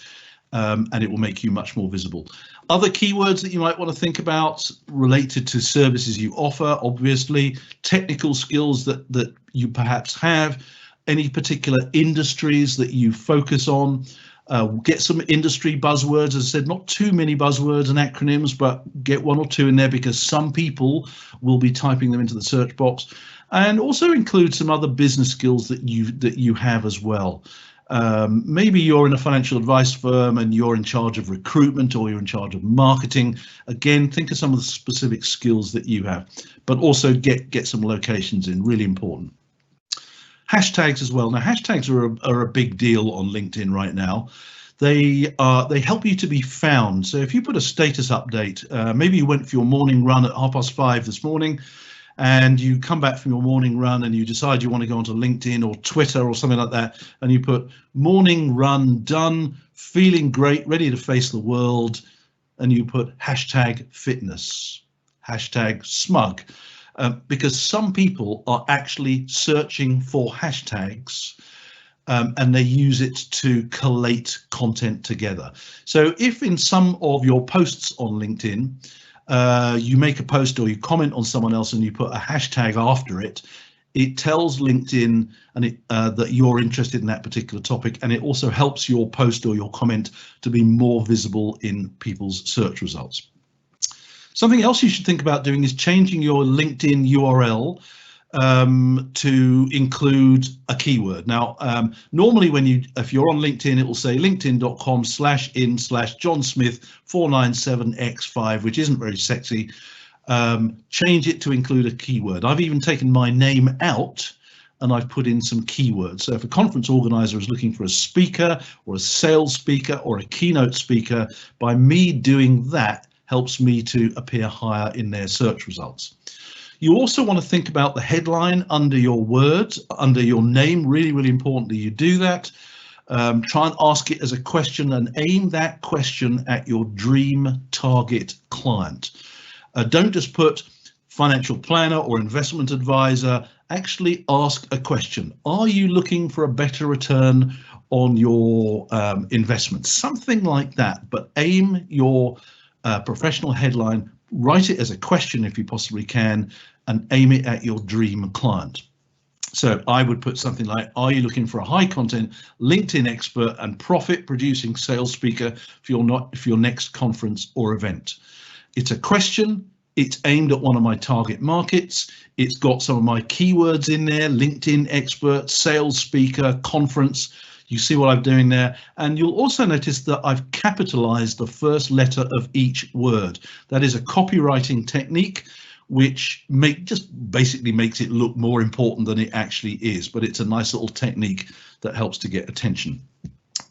and it will make you much more visible. Other keywords that you might want to think about related to services you offer, obviously, technical skills that you perhaps have, any particular industries that you focus on. Get some industry buzzwords. As I said, not too many buzzwords and acronyms, but get 1 or 2 in there because some people will be typing them into the search box. And also include some other business skills that you have as well. Maybe you're in a financial advice firm and you're in charge of recruitment, or you're in charge of marketing. Again, think of some of the specific skills that you have, but also get some locations in, really important. Hashtags as well. Now, hashtags are a big deal on LinkedIn right now. They help you to be found. So if you put a status update, maybe you went for your morning run at 5:30 this morning, and you come back from your morning run and you decide you want to go onto LinkedIn or Twitter or something like that, and you put morning run done, feeling great, ready to face the world, and you put hashtag fitness, hashtag smug, because some people are actually searching for hashtags and they use it to collate content together. So if in some of your posts on LinkedIn, you make a post or you comment on someone else and you put a hashtag after it, it tells LinkedIn and that you're interested in that particular topic, and it also helps your post or your comment to be more visible in people's search results. Something else you should think about doing is changing your LinkedIn URL to include a keyword. Now, normally if you're on LinkedIn, it will say linkedin.com/in/johnsmith497x5, which isn't very sexy. Change it to include a keyword. I've even taken my name out and I've put in some keywords. So if a conference organizer is looking for a speaker or a sales speaker or a keynote speaker, by me doing that helps me to appear higher in their search results. You also want to think about the headline under your words, under your name. Really, really importantly, you do that. Try and ask it as a question and aim that question at your dream target client. Don't just put financial planner or investment advisor. Actually ask a question. Are you looking for a better return on your investment? Something like that, but aim your professional headline, write it as a question if you possibly can, and aim it at your dream client. So I would put something like, are you looking for a high content LinkedIn expert and profit producing sales speaker for your next conference or event? It's a question. It's aimed at one of my target markets. It's got some of my keywords in there: LinkedIn expert, sales speaker, conference. You see what I'm doing there. And you'll also notice that I've capitalized the first letter of each word. That is a copywriting technique, which just basically makes it look more important than it actually is. But it's a nice little technique that helps to get attention.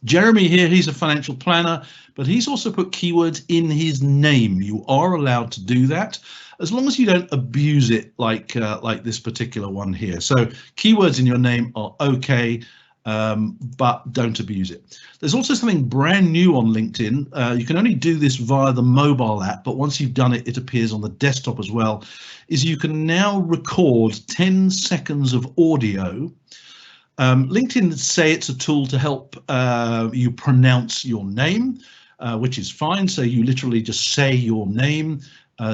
Jeremy here, he's a financial planner, but he's also put keywords in his name. You are allowed to do that as long as you don't abuse it like this particular one here. So keywords in your name are okay, but don't abuse it. There's also something brand new on LinkedIn. You can only do this via the mobile app, but once you've done it, it appears on the desktop as well, is you can now record 10 seconds of audio. LinkedIn say it's a tool to help you pronounce your name, which is fine. So you literally just say your name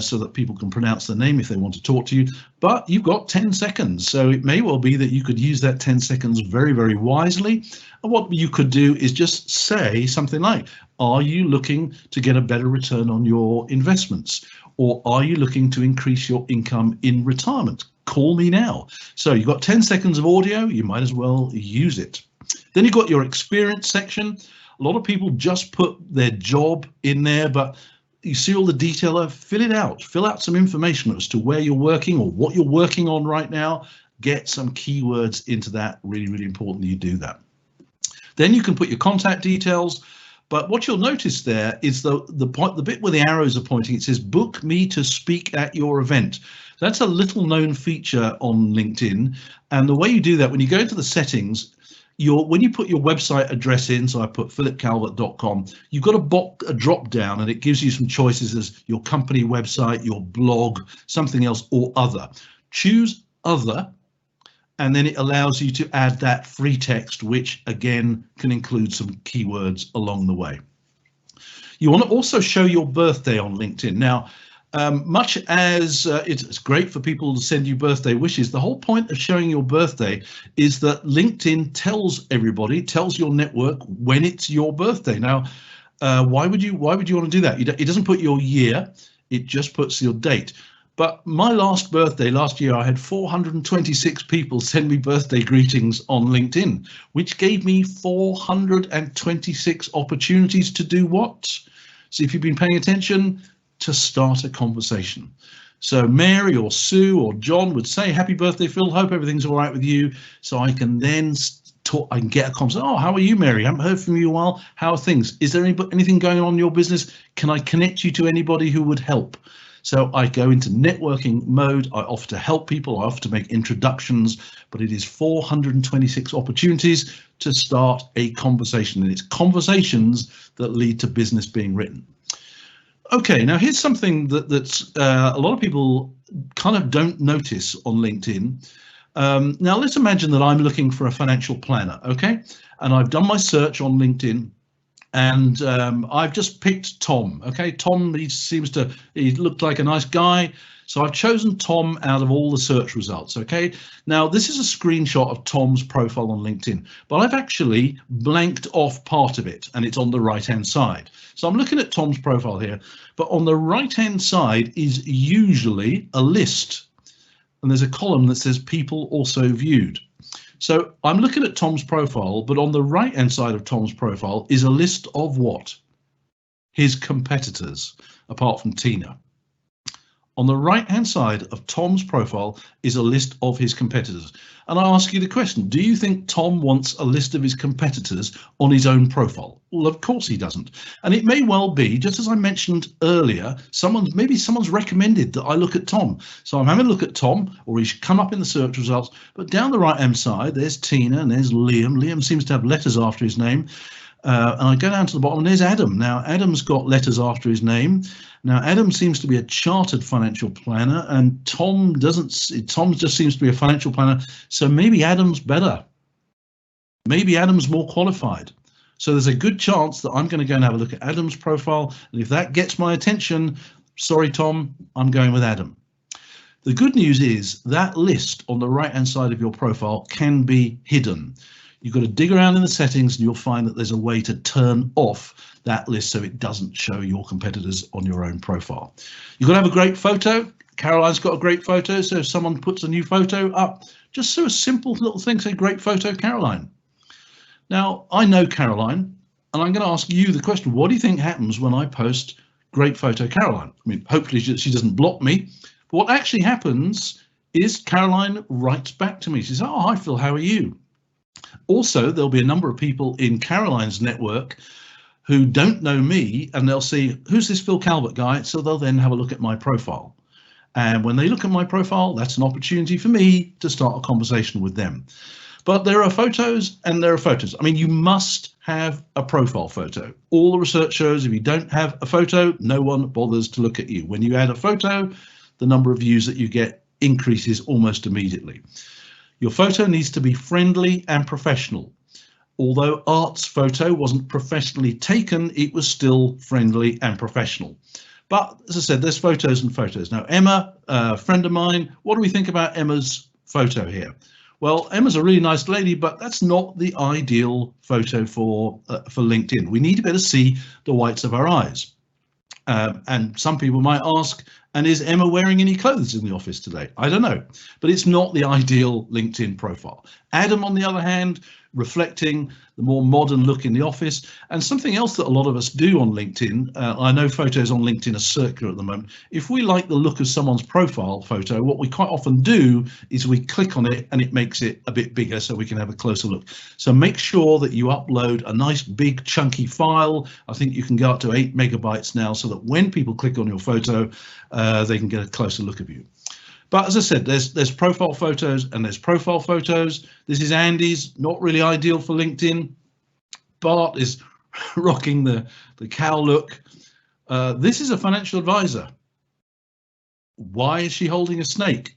so that people can pronounce the name if they want to talk to you. But you've got 10 seconds. So it may well be that you could use that 10 seconds very, very wisely. And what you could do is just say something like, are you looking to get a better return on your investments? Or are you looking to increase your income in retirement? Call me now. So you've got 10 seconds of audio, you might as well use it. Then you've got your experience section. A lot of people just put their job in there, but you see all the detail, fill it out. Fill out some information as to where you're working or what you're working on right now. Get some keywords into that. Really, really important that you do that. Then you can put your contact details. But what you'll notice there is the bit where the arrows are pointing, it says book me to speak at your event. That's a little known feature on LinkedIn. And the way you do that, when you go into the settings, when you put your website address in, so I put philipcalvert.com, you've got a drop down and it gives you some choices as your company website, your blog, something else, or other. Choose other, and then it allows you to add that free text, which again can include some keywords along the way. You want to also show your birthday on LinkedIn. Now, much as it's great for people to send you birthday wishes, the whole point of showing your birthday is that LinkedIn tells everybody, tells your network when it's your birthday. Now, why would you want to do that? It doesn't put your year, it just puts your date. But my last birthday last year, I had 426 people send me birthday greetings on LinkedIn, which gave me 426 opportunities to do what? So if you've been paying attention, to start a conversation. So Mary or Sue or John would say, happy birthday, Phil, hope everything's all right with you. So I can then talk, I can get a conversation. Oh, how are you, Mary? I haven't heard from you in a while. How are things? Is there anything going on in your business? Can I connect you to anybody who would help? So I go into networking mode. I offer to help people. I offer to make introductions, but it is 426 opportunities to start a conversation. And it's conversations that lead to business being written. Okay, now here's something that's a lot of people kind of don't notice on LinkedIn. Now let's imagine that I'm looking for a financial planner, okay? And I've done my search on LinkedIn and I've just picked Tom, okay? Tom, he looked like a nice guy. So I've chosen Tom out of all the search results, okay? Now this is a screenshot of Tom's profile on LinkedIn, but I've actually blanked off part of it and it's on the right-hand side. So I'm looking at Tom's profile here, but on the right-hand side is usually a list. and there's a column that says people also viewed. So I'm looking at Tom's profile, but on the right hand side of Tom's profile is a list of what? His competitors, apart from Tina. On the right hand side of Tom's profile is a list of his competitors. And I ask you the question, do you think Tom wants a list of his competitors on his own profile? Well, of course he doesn't. And it may well be, just as I mentioned earlier, maybe someone's recommended that I look at Tom. So I'm having a look at Tom, or he's come up in the search results. But down the right hand side, there's Tina and there's Liam. Liam seems to have letters after his name. And I go down to the bottom and there's Adam. Now, Adam's got letters after his name. Now, Adam seems to be a chartered financial planner, and Tom doesn't. Tom just seems to be a financial planner. So maybe Adam's better. Maybe Adam's more qualified. So there's a good chance that I'm going to go and have a look at Adam's profile. And if that gets my attention, sorry, Tom, I'm going with Adam. The good news is that list on the right-hand side of your profile can be hidden. You've got to dig around in the settings and you'll find that there's a way to turn off that list so it doesn't show your competitors on your own profile. You've got to have a great photo. Caroline's got a great photo, so if someone puts a new photo up, just do a simple little thing, say great photo, Caroline. Now, I know Caroline, and I'm going to ask you the question, what do you think happens when I post great photo, Caroline? I mean, hopefully she doesn't block me, but what actually happens is Caroline writes back to me. She says, oh, hi Phil, how are you? Also, there'll be a number of people in Caroline's network who don't know me, and they'll see, who's this Phil Calvert guy? So they'll then have a look at my profile. And when they look at my profile, that's an opportunity for me to start a conversation with them. But there are photos and there are photos. I mean, you must have a profile photo. All the research shows if you don't have a photo, no one bothers to look at you. When you add a photo, the number of views that you get increases almost immediately. Your photo needs to be friendly and professional. Although Art's photo wasn't professionally taken, it was still friendly and professional. But as I said, there's photos and photos. Now, Emma, a friend of mine, what do we think about Emma's photo here? Well, Emma's a really nice lady, but that's not the ideal photo for LinkedIn. We need to be able to see the whites of our eyes. And some people might ask, and is Emma wearing any clothes in the office today? I don't know, but it's not the ideal LinkedIn profile. Adam, on the other hand, reflecting the more modern look in the office. And something else that a lot of us do on LinkedIn, I know photos on LinkedIn are circular at the moment. If we like the look of someone's profile photo, what we quite often do is we click on it and it makes it a bit bigger so we can have a closer look. So make sure that you upload a nice big chunky file. I think you can go up to 8 megabytes now so that when people click on your photo, they can get a closer look of you. But as I said, there's profile photos and there's profile photos. This is Andy's, not really ideal for LinkedIn. Bart is rocking the cow look. This is a financial advisor. Why is she holding a snake?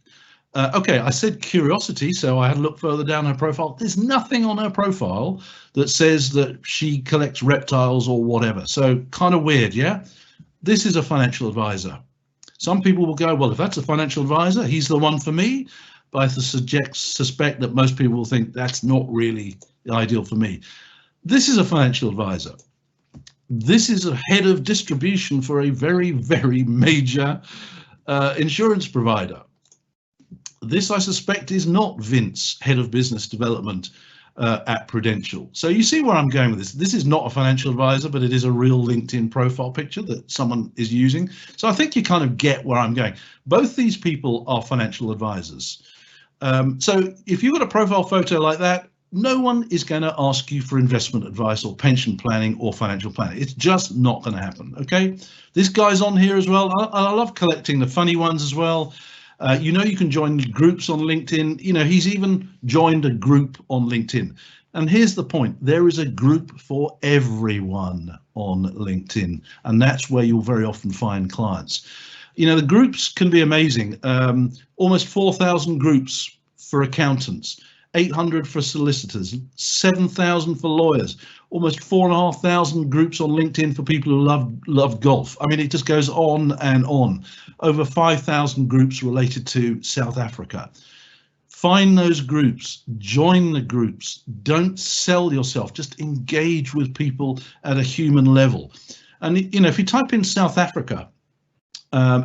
Okay, I said curiosity, so I had to look further down her profile. There's nothing on her profile that says that she collects reptiles or whatever. So kind of weird, yeah? This is a financial advisor. Some people will go, well, if that's a financial advisor, he's the one for me. But I suspect that most people will think that's not really ideal for me. This is a financial advisor. This is a head of distribution for a very, very major insurance provider. This, I suspect, is not Vince, head of business development at Prudential. So you see where I'm going with this. This is not a financial advisor, but it is a real LinkedIn profile picture that someone is using. So I think you kind of get where I'm going. Both these people are financial advisors. So if you've got a profile photo like that, no one is going to ask you for investment advice or pension planning or financial planning. It's just not going to happen. Okay, this guy's on here as well. I love collecting the funny ones as well. You know, you can join groups on LinkedIn. You know, he's even joined a group on LinkedIn. And here's the point. There is a group for everyone on LinkedIn. And that's where you'll very often find clients. You know, the groups can be amazing. Almost 4,000 groups for accountants, 800 for solicitors, 7,000 for lawyers, almost 4,500 groups on LinkedIn for people who love golf. I mean, it just goes on and on. Over 5,000 groups related to South Africa. Find those groups, join the groups, don't sell yourself, just engage with people at a human level. And, you know, if you type in South Africa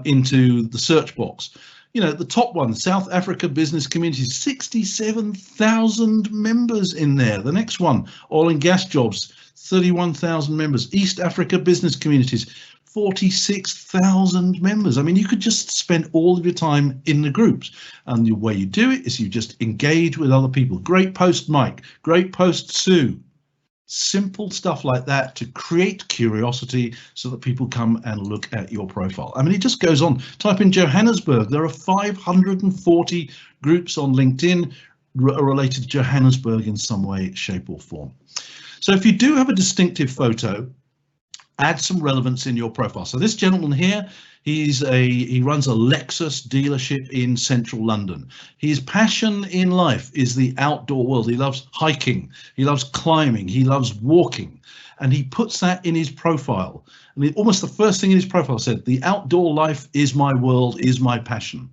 into the search box, You know, the top one, South Africa Business Community, 67,000 members in there. The next one, Oil and Gas Jobs, 31,000 members. East Africa Business Communities, 46,000 members. I mean, you could just spend all of your time in the groups. And the way you do it is you just engage with other people. Great post, Mike. Great post, Sue. Simple stuff like that to create curiosity so that people come and look at your profile. I mean, it just goes on. Type in Johannesburg. There are 540 groups on LinkedIn related to Johannesburg in some way, shape or form. So if you do have a distinctive photo, add some relevance in your profile. So this gentleman here, he runs a Lexus dealership in central London. His passion in life is the outdoor world. He loves hiking, he loves climbing, he loves walking, and he puts that in his profile. And almost the first thing in his profile said, the outdoor life is my world, is my passion.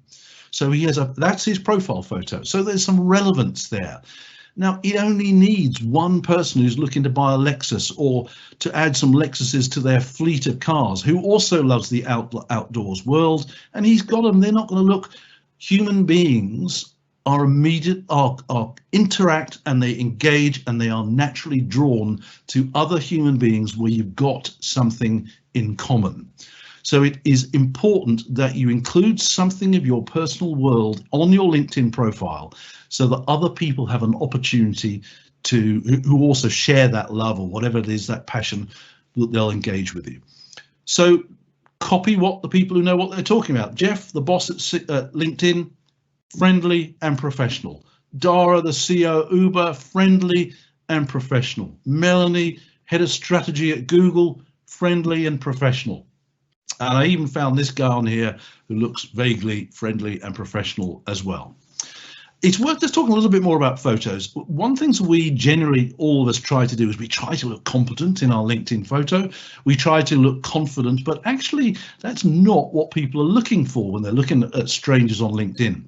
So he has that's his profile photo. So there's some relevance there. Now, it only needs one person who's looking to buy a Lexus or to add some Lexuses to their fleet of cars who also loves the outdoors world, and he's got them. They're not going to look. Human beings are interact and they engage and they are naturally drawn to other human beings where you've got something in common. So it is important that you include something of your personal world on your LinkedIn profile so that other people have an opportunity to, who also share that love or whatever it is, that passion, that they'll engage with you. So copy what the people who know what they're talking about. Jeff, the boss at LinkedIn, friendly and professional. Dara, the CEO at Uber, friendly and professional. Melanie, head of strategy at Google, friendly and professional. And I even found this guy on here who looks vaguely friendly and professional as well. It's worth just talking a little bit more about photos. One thing we generally, all of us try to do is we try to look competent in our LinkedIn photo. We try to look confident, but actually that's not what people are looking for when they're looking at strangers on LinkedIn.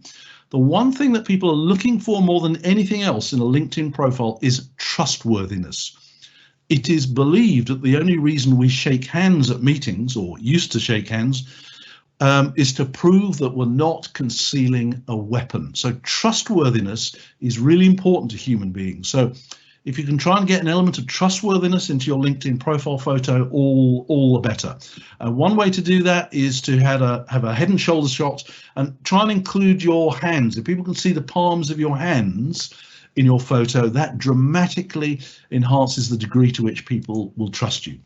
The one thing that people are looking for more than anything else in a LinkedIn profile is trustworthiness. It is believed that the only reason we shake hands at meetings, or used to shake hands, is to prove that we're not concealing a weapon. So trustworthiness is really important to human beings. So if you can try and get an element of trustworthiness into your LinkedIn profile photo, all the better. One way to do that is to have a head and shoulders shot and try and include your hands. If people can see the palms of your hands in your photo, that dramatically enhances the degree to which people will trust you.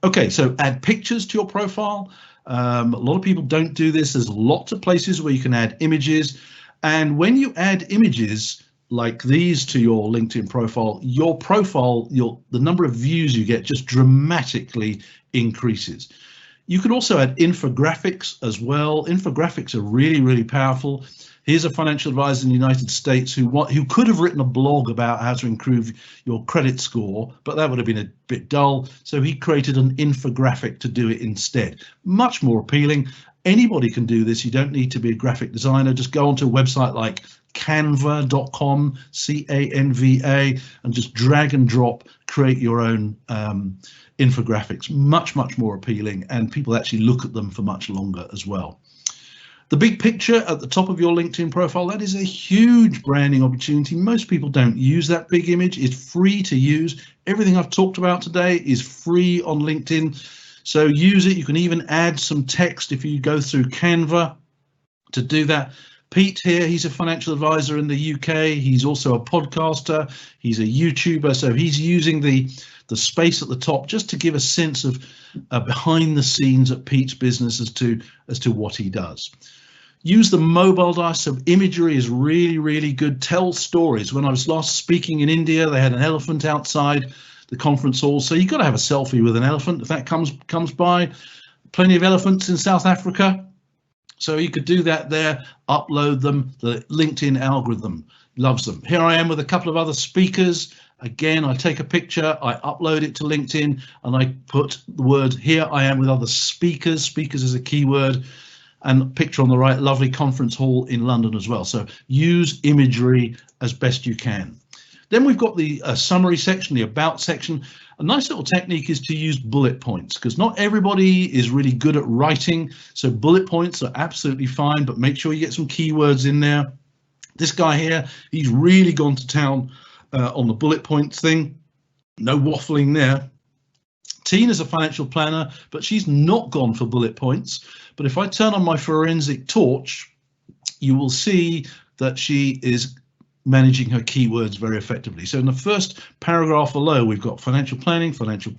Okay, so add pictures to your profile. A lot of people don't do this. There's lots of places where you can add images. And when you add images like these to your LinkedIn profile, the number of views you get just dramatically increases. You can also add infographics as well. Infographics are really, really powerful. Here's a financial advisor in the United States who could have written a blog about how to improve your credit score, but that would have been a bit dull. So he created an infographic to do it instead. Much more appealing. Anybody can do this. You don't need to be a graphic designer. Just go onto a website like canva.com, C-A-N-V-A, and just drag and drop, create your own infographics. Much, much more appealing, and people actually look at them for much longer as well. The big picture at the top of your LinkedIn profile, that is a huge branding opportunity. Most people don't use that big image. It's free to use. Everything I've talked about today is free on LinkedIn. So use it. You can even add some text if you go through Canva to do that. Pete here, he's a financial advisor in the UK. He's also a podcaster. He's a YouTuber. So he's using the space at the top just to give a sense of behind the scenes at Pete's business as to what he does. Use the mobile device. So imagery is really, really good. Tell stories. When I was last speaking in India, they had an elephant outside the conference hall. So you've got to have a selfie with an elephant if that comes by. Plenty of elephants in South Africa. So you could do that there, upload them. The LinkedIn algorithm loves them. Here I am with a couple of other speakers. Again, I take a picture, I upload it to LinkedIn, and I put the word, here I am with other speakers. Speakers is a keyword, and picture on the right, lovely conference hall in London as well. So use imagery as best you can. Then we've got the summary section, the about section. A nice little technique is to use bullet points, because not everybody is really good at writing. So bullet points are absolutely fine, but make sure you get some keywords in there. This guy here, he's really gone to town on the bullet points thing. No waffling there. Tina's a financial planner, but she's not gone for bullet points. But if I turn on my forensic torch, you will see that she is managing her keywords very effectively. So in the first paragraph below, we've got financial planning, financial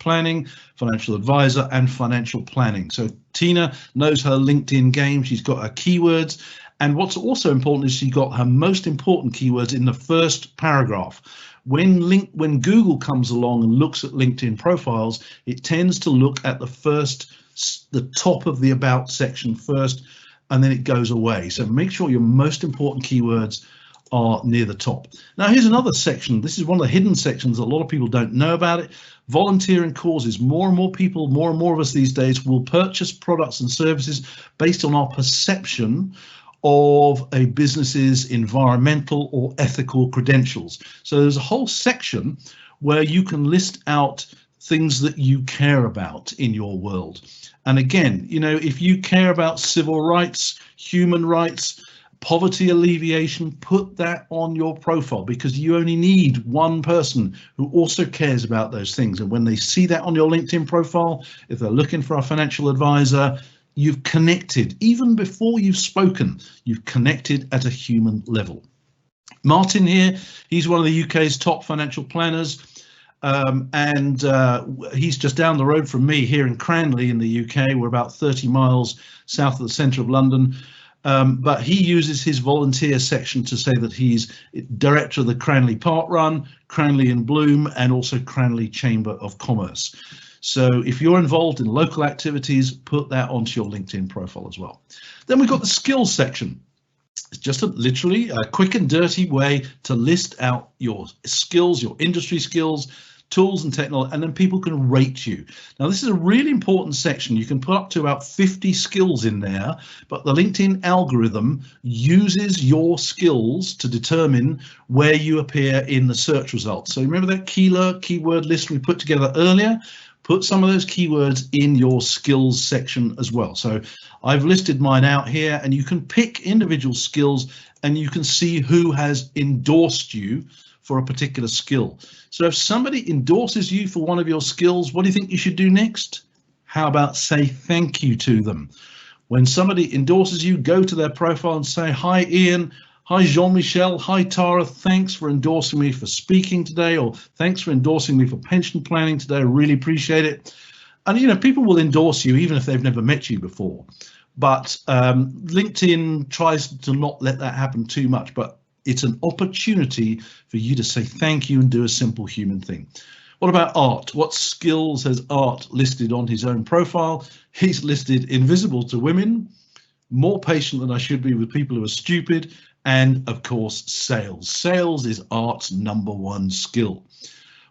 advisor, and financial planning. So Tina knows her LinkedIn game. She's got her keywords. And what's also important is she got her most important keywords in the first paragraph. When Google comes along and looks at LinkedIn profiles, it tends to look at the top of the about section first, and then it goes away. So make sure your most important keywords are near the top. Now here's another section. This is one of the hidden sections. A lot of people don't know about it. Volunteering causes. More and more people, more and more of us these days will purchase products and services based on our perception of a business's environmental or ethical credentials. So there's a whole section where you can list out things that you care about in your world. And again, you know, if you care about civil rights, human rights, poverty alleviation, put that on your profile, because you only need one person who also cares about those things. And when they see that on your LinkedIn profile, if they're looking for a financial advisor, you've connected. Even before you've spoken, you've connected at a human level. Martin here, he's one of the UK's top financial planners, and he's just down the road from me here in Cranley in the UK. We're about 30 miles south of the centre of London. But he uses his volunteer section to say that he's director of the Cranley Park Run, Cranley in Bloom, and also Cranley Chamber of Commerce. So if you're involved in local activities, put that onto your LinkedIn profile as well. Then we've got the skills section. It's just literally a quick and dirty way to list out your skills, your industry skills, tools and technology, and then people can rate you. Now, this is a really important section. You can put up to about 50 skills in there, but the LinkedIn algorithm uses your skills to determine where you appear in the search results. So remember that keyword list we put together earlier? Put some of those keywords in your skills section as well. So I've listed mine out here, and you can pick individual skills and you can see who has endorsed you for a particular skill. So if somebody endorses you for one of your skills, what do you think you should do next? How about say thank you to them? When somebody endorses you, go to their profile and say, hi, Ian. Hi, Jean-Michel. Hi, Tara. Thanks for endorsing me for speaking today, or thanks for endorsing me for pension planning today. I really appreciate it. And, you know, people will endorse you even if they've never met you before. But LinkedIn tries to not let that happen too much. But it's an opportunity for you to say thank you and do a simple human thing. What about Art? What skills has Art listed on his own profile? He's listed invisible to women, more patient than I should be with people who are stupid, and of course, sales. Sales is Art's #1 skill.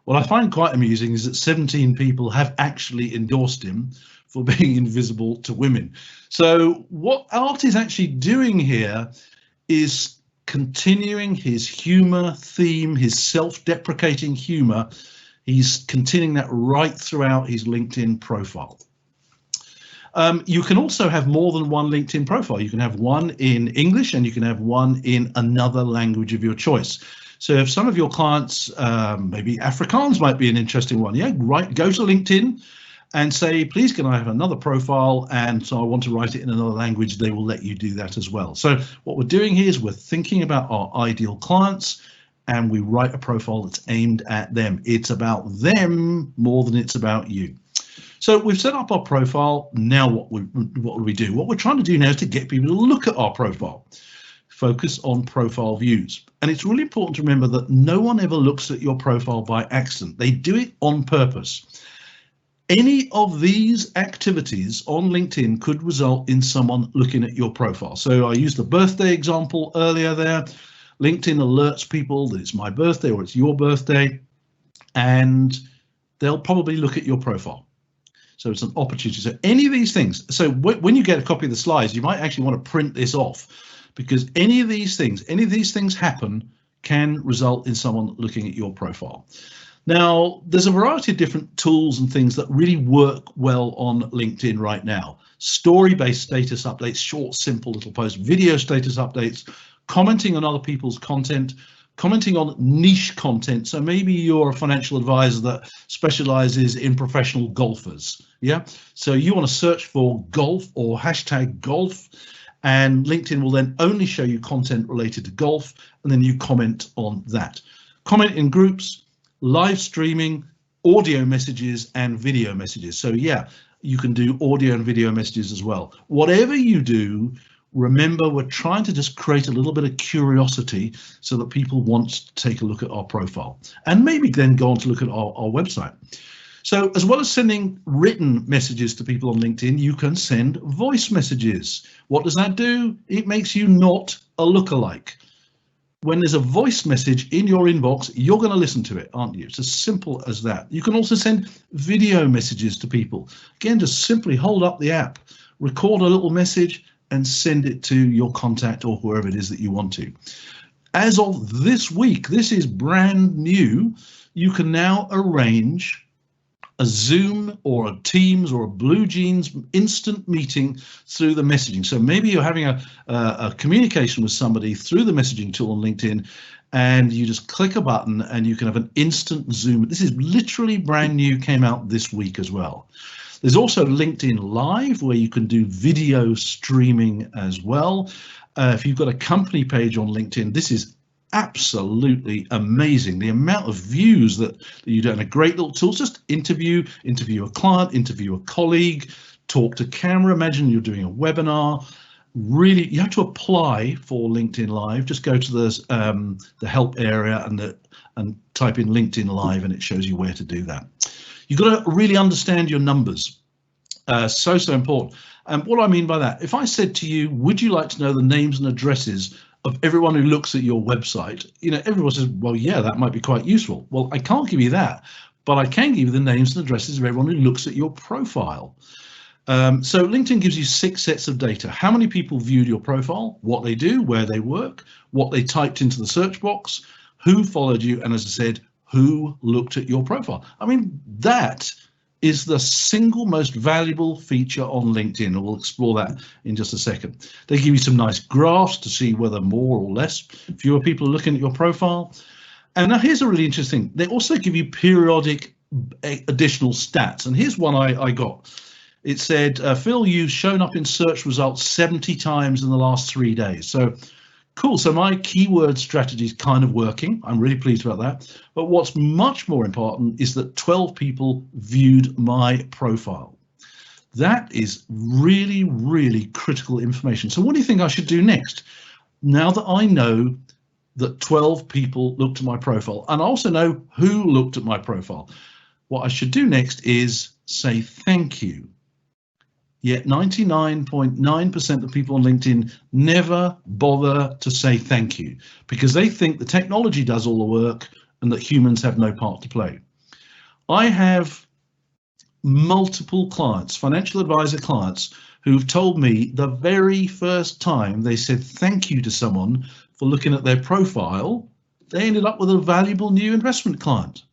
What I find quite amusing is that 17 people have actually endorsed him for being invisible to women. So what Art is actually doing here is continuing his humor theme, his self-deprecating humor. He's continuing that right throughout his LinkedIn profile. You can also have more than one LinkedIn profile. You can have one in English and you can have one in another language of your choice. So if some of your clients, maybe Afrikaans might be an interesting one, yeah, go to LinkedIn and say, please, can I have another profile? And so I want to write it in another language. They will let you do that as well. So what we're doing here is we're thinking about our ideal clients and we write a profile that's aimed at them. It's about them more than it's about you. So we've set up our profile. Now what do we do? What we're trying to do now is to get people to look at our profile. Focus on profile views. And it's really important to remember that no one ever looks at your profile by accident. They do it on purpose. Any of these activities on LinkedIn could result in someone looking at your profile. So I used the birthday example earlier there. LinkedIn alerts people that it's my birthday or it's your birthday, and they'll probably look at your profile. So it's an opportunity. So any of these things, so when you get a copy of the slides, you might actually want to print this off, because any of these things happen, can result in someone looking at your profile. Now, there's a variety of different tools and things that really work well on LinkedIn right now. Story-based status updates, short, simple little posts, video status updates, commenting on other people's content, commenting on niche content. So maybe you're a financial advisor that specializes in professional golfers. Yeah. So you want to search for golf or hashtag golf, and LinkedIn will then only show you content related to golf, and then you comment on that. Comment in groups, live streaming, audio messages, and video messages. So yeah, you can do audio and video messages as well. Whatever you do, remember, we're trying to just create a little bit of curiosity so that people want to take a look at our profile and maybe then go on to look at our website. So as well as sending written messages to people on LinkedIn, you can send voice messages. What does that do? It makes you not a lookalike. When there's a voice message in your inbox, you're going to listen to it, aren't you? It's as simple as that. You can also send video messages to people. Again, just simply hold up the app, record a little message, and send it to your contact or whoever it is that you want to. As of this week, this is brand new, you can now arrange a Zoom or a Teams or a Blue Jeans instant meeting through the messaging. So maybe you're having a communication with somebody through the messaging tool on LinkedIn, and you just click a button and you can have an instant Zoom. This is literally brand new, came out this week as well. There's also LinkedIn Live, where you can do video streaming as well. If you've got a company page on LinkedIn, this is absolutely amazing. The amount of views that you do, and a great little tool. Just interview a client, interview a colleague, talk to camera. Imagine you're doing a webinar. Really, you have to apply for LinkedIn Live. Just go to the help area and type in LinkedIn Live, and it shows you where to do that. You've got to really understand your numbers. So important. And what I mean by that, if I said to you, would you like to know the names and addresses of everyone who looks at your website? You know, everyone says, well, yeah, that might be quite useful. Well, I can't give you that, but I can give you the names and addresses of everyone who looks at your profile. So LinkedIn gives you 6 sets of data: how many people viewed your profile, what they do, where they work, what they typed into the search box, who followed you, and as I said, who looked at your profile. I mean, that is the single most valuable feature on LinkedIn, and we'll explore that in just a second. They give you some nice graphs to see whether more or less fewer people are looking at your profile. And now here's a really interesting thing. They also give you periodic additional stats. And here's one I got. It said, Phil, you've shown up in search results 70 times in the last 3 days. So cool. So my keyword strategy is kind of working. I'm really pleased about that. But what's much more important is that 12 people viewed my profile. That is really, really critical information. So what do you think I should do next? Now that I know that 12 people looked at my profile, and I also know who looked at my profile, what I should do next is say thank you. Yet 99.9% of people on LinkedIn never bother to say thank you because they think the technology does all the work and that humans have no part to play. I have multiple clients, financial advisor clients, who've told me the very first time they said thank you to someone for looking at their profile, they ended up with a valuable new investment client.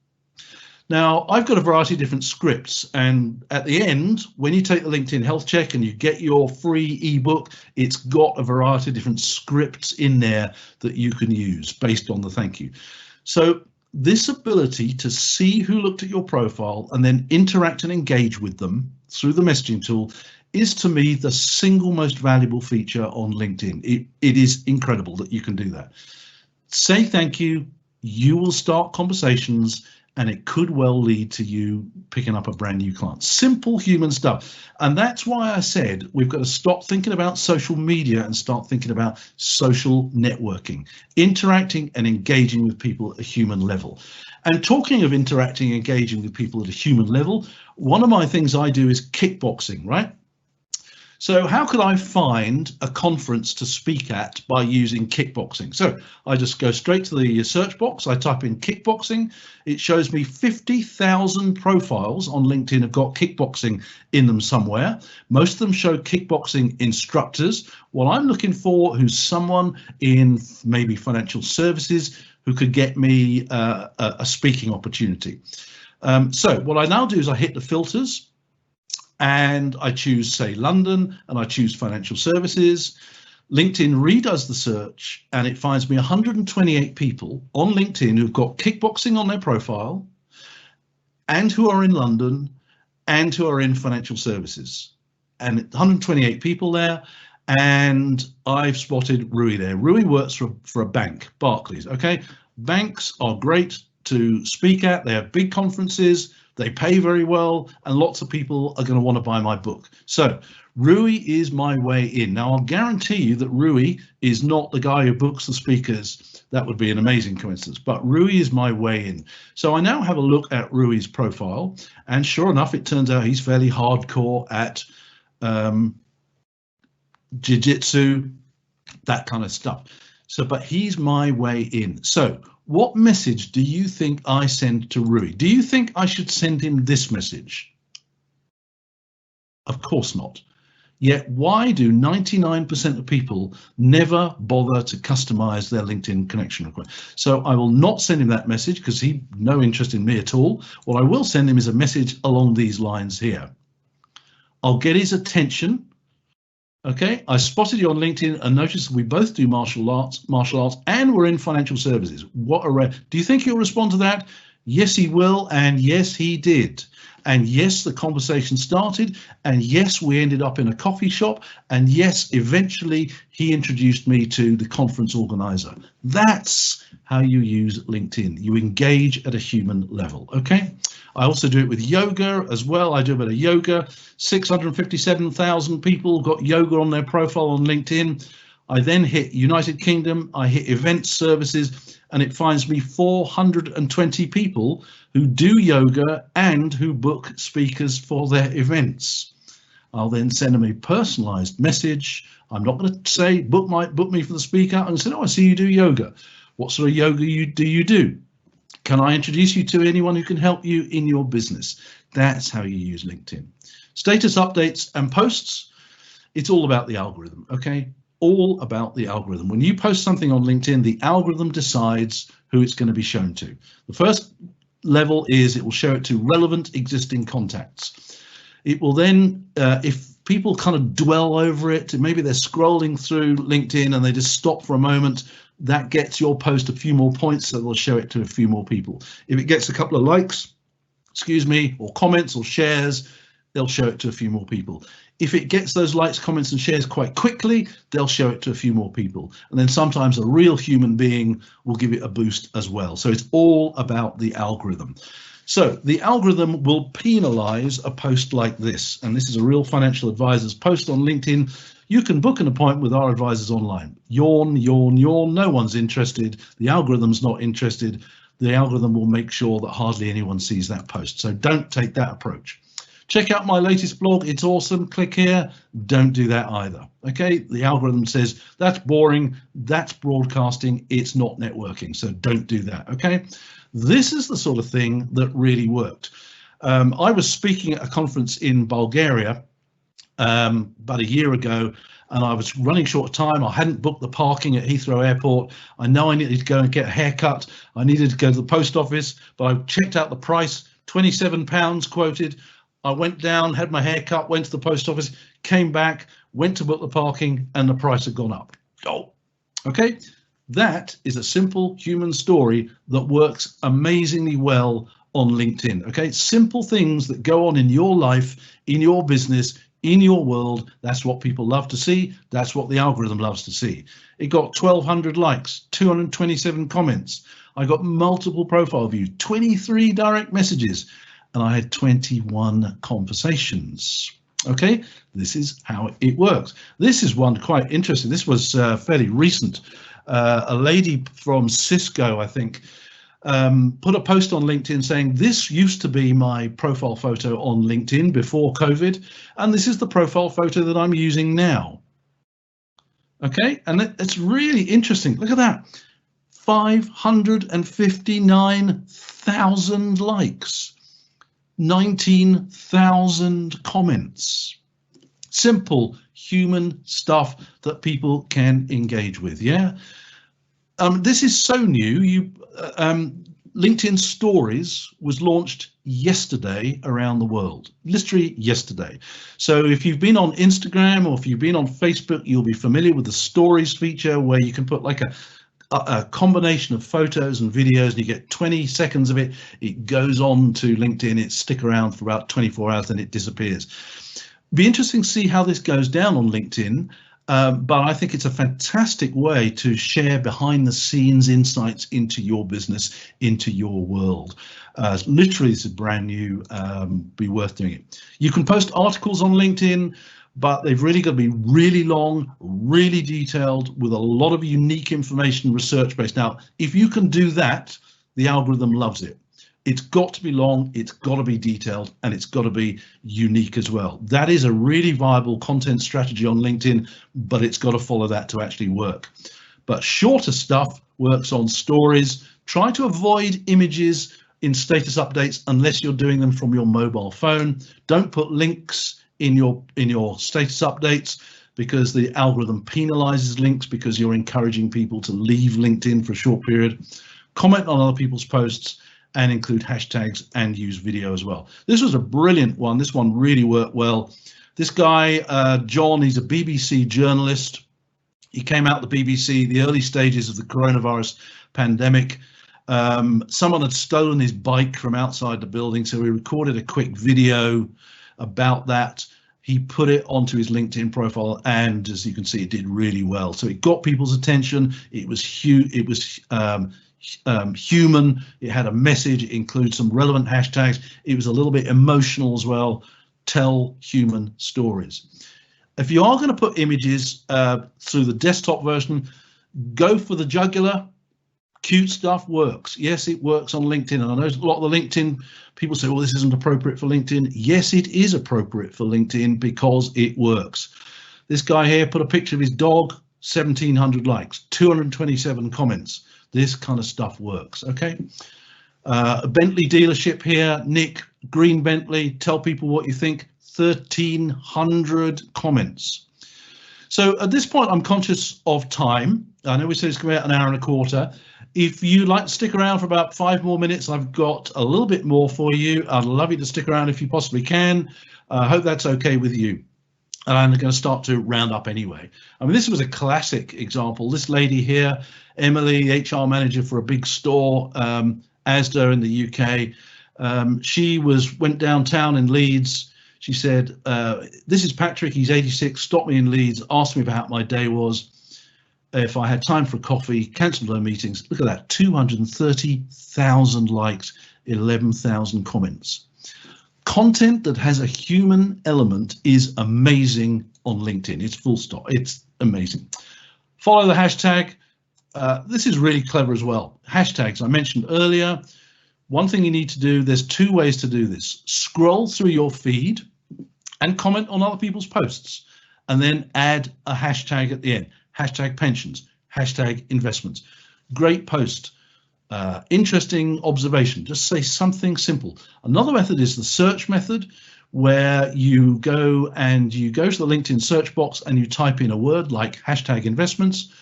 Now, I've got a variety of different scripts, and at the end, when you take the LinkedIn Health Check and you get your free ebook, it's got a variety of different scripts in there that you can use based on the thank you. So this ability to see who looked at your profile and then interact and engage with them through the messaging tool is, to me, the single most valuable feature on LinkedIn. It is incredible that you can do that. Say thank you, you will start conversations, and it could well lead to you picking up a brand new client. Simple human stuff. And that's why I said we've got to stop thinking about social media and start thinking about social networking, interacting and engaging with people at a human level. And talking of interacting and engaging with people at a human level, one of my things I do is kickboxing, right? So how could I find a conference to speak at by using kickboxing? So I just go straight to the search box. I type in kickboxing. It shows me 50,000 profiles on LinkedIn have got kickboxing in them somewhere. Most of them show kickboxing instructors. What I'm looking for, who's someone in maybe financial services who could get me a speaking opportunity. So what I now do is I hit the filters and I choose, say, London, and I choose financial services. LinkedIn redoes the search and it finds me 128 people on LinkedIn who've got kickboxing on their profile and who are in London and who are in financial services. And 128 people there, and I've spotted Rui there. Rui works for a bank, Barclays, okay? Banks are great to speak at. They have big conferences, they pay very well, and lots of people are going to want to buy my book. So Rui is my way in. Now, I'll guarantee you that Rui is not the guy who books the speakers. That would be an amazing coincidence, but Rui is my way in. So I now have a look at Rui's profile, and sure enough, it turns out he's fairly hardcore at jiu-jitsu, that kind of stuff. So, but he's my way in. So what message do you think I send to Rui? Do you think I should send him this message? Of course not. Yet why do 99% of people never bother to customize their LinkedIn connection request? So I will not send him that message because he's no interest in me at all. What I will send him is a message along these lines here. I'll get his attention. Okay, I spotted you on LinkedIn and noticed we both do martial arts, and we're in financial services. What a do you think he'll respond to that? Yes, he will, and yes, he did. And yes, the conversation started, and yes, we ended up in a coffee shop, and yes, eventually he introduced me to the conference organizer. That's how you use LinkedIn. You engage at a human level, okay? I also do it with yoga as well. I do a bit of yoga. 657,000 people got yoga on their profile on LinkedIn. I then hit United Kingdom, I hit event services, and it finds me 420 people who do yoga and who book speakers for their events. I'll then send them a personalized message. I'm not going to say book me for the speaker. I'm going to say, oh, I see you do yoga. What sort of yoga do you do? Can I introduce you to anyone who can help you in your business? That's how you use LinkedIn. Status updates and posts. It's all about the algorithm, okay? All about the algorithm. When you post something on LinkedIn, the algorithm decides who it's going to be shown to. The first level is it will show it to relevant existing contacts. It will then, if people kind of dwell over it, maybe they're scrolling through LinkedIn and they just stop for a moment, that gets your post a few more points, so they'll show it to a few more people. If it gets a couple of likes, or comments or shares, they'll show it to a few more people. If it gets those likes, comments and shares quite quickly, they'll show it to a few more people. And then sometimes a real human being will give it a boost as well. So it's all about the algorithm. So the algorithm will penalize a post like this. And this is a real financial advisor's post on LinkedIn. You can book an appointment with our advisors online. Yawn, yawn, yawn. No one's interested. The algorithm's not interested. The algorithm will make sure that hardly anyone sees that post. So don't take that approach. Check out my latest blog. It's awesome. Click here. Don't do that either. Okay. The algorithm says that's boring. That's broadcasting. It's not networking. So don't do that. Okay. This is the sort of thing that really worked. I was speaking at a conference in Bulgaria about a year ago, and I was running short of time. I hadn't booked the parking at Heathrow Airport. I know I needed to go and get a haircut. I needed to go to the post office, but I checked out the price, £27 quoted. I went down, had my haircut, went to the post office, came back, went to book the parking, and the price had gone up. Oh, okay. That is a simple human story that works amazingly well on LinkedIn. Okay, simple things that go on in your life, in your business, in your world. That's what people love to see. That's what the algorithm loves to see. It got 1,200 likes, 227 comments. I got multiple profile views, 23 direct messages, and I had 21 conversations. Okay, this is how it works. This is one quite interesting. This was fairly recent. A lady from Cisco, I think, put a post on LinkedIn saying, this used to be my profile photo on LinkedIn before COVID, and this is the profile photo that I'm using now. Okay, and it's really interesting. Look at that. 559,000 likes, 19,000 comments. Simple human stuff that people can engage with. Yeah. This is so new. LinkedIn Stories was launched yesterday around the world, literally yesterday. So if you've been on Instagram or if you've been on Facebook, you'll be familiar with the Stories feature, where you can put like a combination of photos and videos, and you get 20 seconds of it. It goes on to LinkedIn. It sticks around for about 24 hours, then it disappears. Be interesting to see how this goes down on LinkedIn. But I think it's a fantastic way to share behind the scenes insights into your business, into your world. Literally, this is brand new, be worth doing it. You can post articles on LinkedIn, but they've really got to be really long, really detailed, with a lot of unique information, research based. Now, if you can do that, the algorithm loves it. It's got to be long, it's got to be detailed, and it's got to be unique as well. That is a really viable content strategy on LinkedIn, but it's got to follow that to actually work. But shorter stuff works on Stories. Try to avoid images in status updates unless you're doing them from your mobile phone. Don't put links in your status updates, because the algorithm penalizes links because you're encouraging people to leave LinkedIn for a short period. Comment on other people's posts and include hashtags and use video as well. This was a brilliant one. This one really worked well. This guy, John, he's a BBC journalist. He came out the BBC, the early stages of the coronavirus pandemic. Someone had stolen his bike from outside the building, so he recorded a quick video about that. He put it onto his LinkedIn profile, and as you can see, it did really well. So it got people's attention. It was human. It had a message. It includes some relevant hashtags. It was a little bit emotional as well. Tell human stories. If you are going to put images through the desktop version, go for the jugular. Cute stuff works. Yes, it works on LinkedIn. And I know a lot of the LinkedIn people say, well, this isn't appropriate for LinkedIn. Yes, it is appropriate for LinkedIn because it works. This guy here put a picture of his dog, 1,700 likes, 227 comments. This kind of stuff works. Okay. A Bentley dealership here, Nick, green Bentley, tell people what you think, 1,300 comments. So at this point, I'm conscious of time. I know we said it's going to be about an hour and a quarter. If you'd like to stick around for about 5 more minutes, I've got a little bit more for you. I'd love you to stick around if you possibly can. I hope that's okay with you. And I'm going to start to round up anyway. I mean, this was a classic example. This lady here, Emily, HR manager for a big store, Asda in the UK. She went downtown in Leeds. She said, this is Patrick, he's 86, stopped me in Leeds, asked me about how my day was, if I had time for a coffee, cancelled her meetings. Look at that, 230,000 likes, 11,000 comments. Content that has a human element is amazing on LinkedIn. It's full stop. It's amazing. Follow the hashtag. This is really clever as well. Hashtags I mentioned earlier. One thing you need to do, there's 2 ways to do this. Scroll through your feed and comment on other people's posts, and then add a hashtag at the end. Hashtag pensions, hashtag investments. Great post. Interesting observation. Just say something simple. Another method is the search method, where you go to the LinkedIn search box and you type in a word like hashtag investments.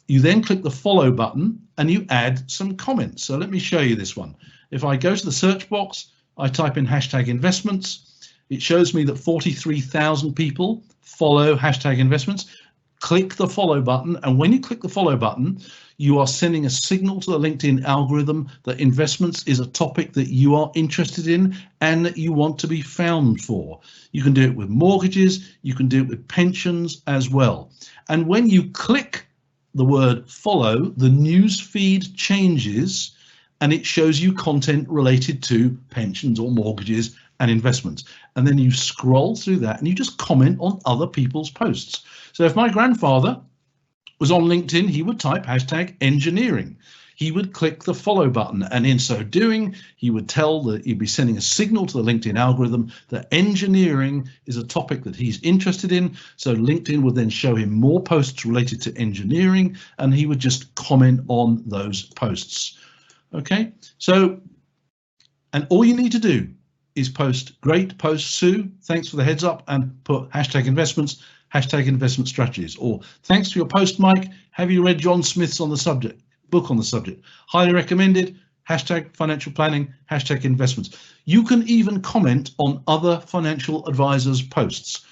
You then click the follow button and you add some comments. So let me show you this one. If I go to the search box, I type in hashtag investments. It shows me that 43,000 people follow hashtag investments. Click the follow button, and when you click the follow button, you are sending a signal to the LinkedIn algorithm that investments is a topic that you are interested in and that you want to be found for. You can do it with mortgages, you can do it with pensions as well. And when you click the word follow, the news feed changes and it shows you content related to pensions or mortgages and investments. And then you scroll through that and you just comment on other people's posts. So if my grandfather was on LinkedIn, he would type hashtag engineering. He would click the follow button, and in so doing, he would he'd be sending a signal to the LinkedIn algorithm that engineering is a topic that he's interested in. So LinkedIn would then show him more posts related to engineering, and he would just comment on those posts. Okay, so, and all you need to do is post great post, Sue, thanks for the heads up, and put hashtag investments, hashtag investment strategies. Or thanks for your post, Mike. Have you read John Smith's book on the subject? Highly recommended. Hashtag financial planning, hashtag investments. You can even comment on other financial advisors' posts.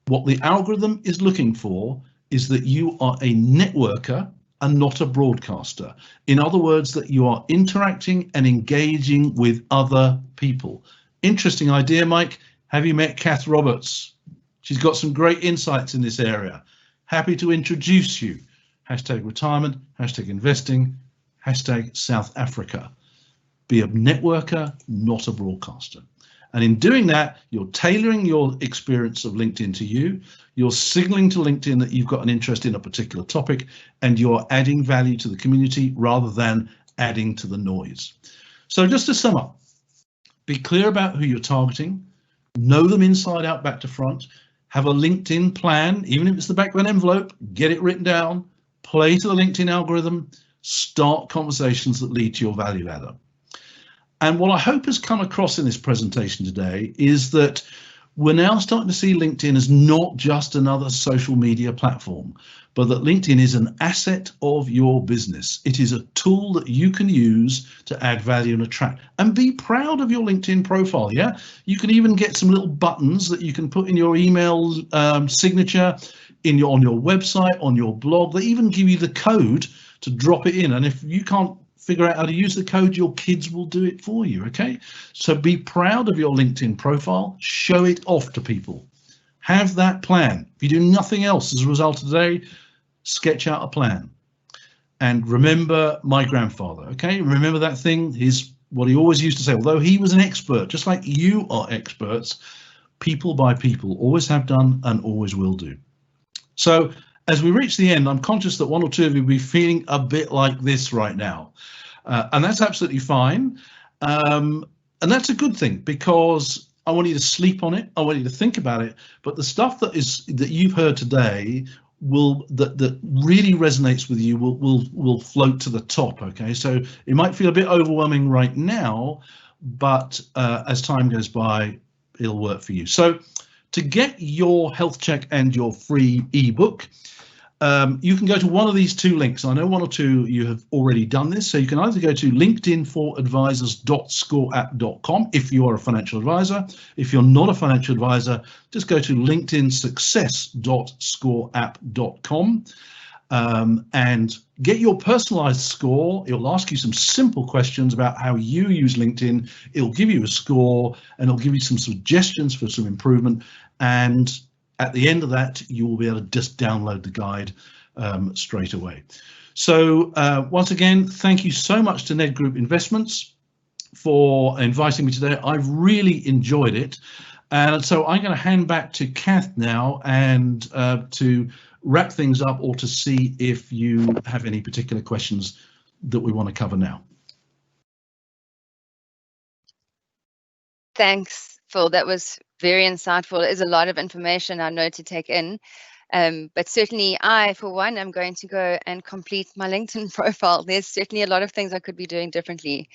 What the algorithm is looking for is that you are a networker and not a broadcaster. In other words, that you are interacting and engaging with other people. Interesting idea, Mike. Have you met Kath Roberts? She's got some great insights in this area. Happy to introduce you. Hashtag retirement, hashtag investing, hashtag South Africa. Be a networker, not a broadcaster. And in doing that, you're tailoring your experience of LinkedIn to you. You're signaling to LinkedIn that you've got an interest in a particular topic, and you're adding value to the community rather than adding to the noise. So just to sum up, be clear about who you're targeting, know them inside out, back to front, have a LinkedIn plan, even if it's the back of an envelope, get it written down, play to the LinkedIn algorithm, start conversations that lead to your value ladder. And what I hope has come across in this presentation today is that we're now starting to see LinkedIn as not just another social media platform, but that LinkedIn is an asset of your business. It is a tool that you can use to add value and attract, and be proud of your LinkedIn profile. Yeah, you can even get some little buttons that you can put in your email signature, on your website, on your blog. They even give you the code to drop it in, and if you can't figure out how to use the code, your kids will do it for you. Okay, so be proud of your LinkedIn profile, show it off to people, have that plan. If you do nothing else as a result of today, sketch out a plan. And remember my grandfather. Okay, remember that thing, what he always used to say, although he was an expert, just like you are experts, people by people, always have done and always will do. So as we reach the end, I'm conscious that one or two of you will be feeling a bit like this right now. And that's absolutely fine. And that's a good thing, because I want you to sleep on it. I want you to think about it. But the stuff that you've heard today that really resonates with you will float to the top. Okay, so it might feel a bit overwhelming right now, but as time goes by, it'll work for you. So to get your health check and your free ebook, you can go to one of these two links. I know one or two you have already done this, so you can either go to linkedinforadvisors.scoreapp.com if you are a financial advisor. If you're not a financial advisor, just go to linkedinsuccess.scoreapp.com and get your personalized score. It'll ask you some simple questions about how you use LinkedIn. It'll give you a score, and it'll give you some suggestions for some improvement. And at the end of that, you will be able to just download the guide straight away. So once again, thank you so much to Nedgroup Investments for inviting me today. I've really enjoyed it. And so I'm going to hand back to Kath now and to wrap things up, or to see if you have any particular questions that we want to cover now. Thanks, Phil. That was very insightful. It is a lot of information, I know, to take in. But certainly I, for one, am going to go and complete my LinkedIn profile. There's certainly a lot of things I could be doing differently.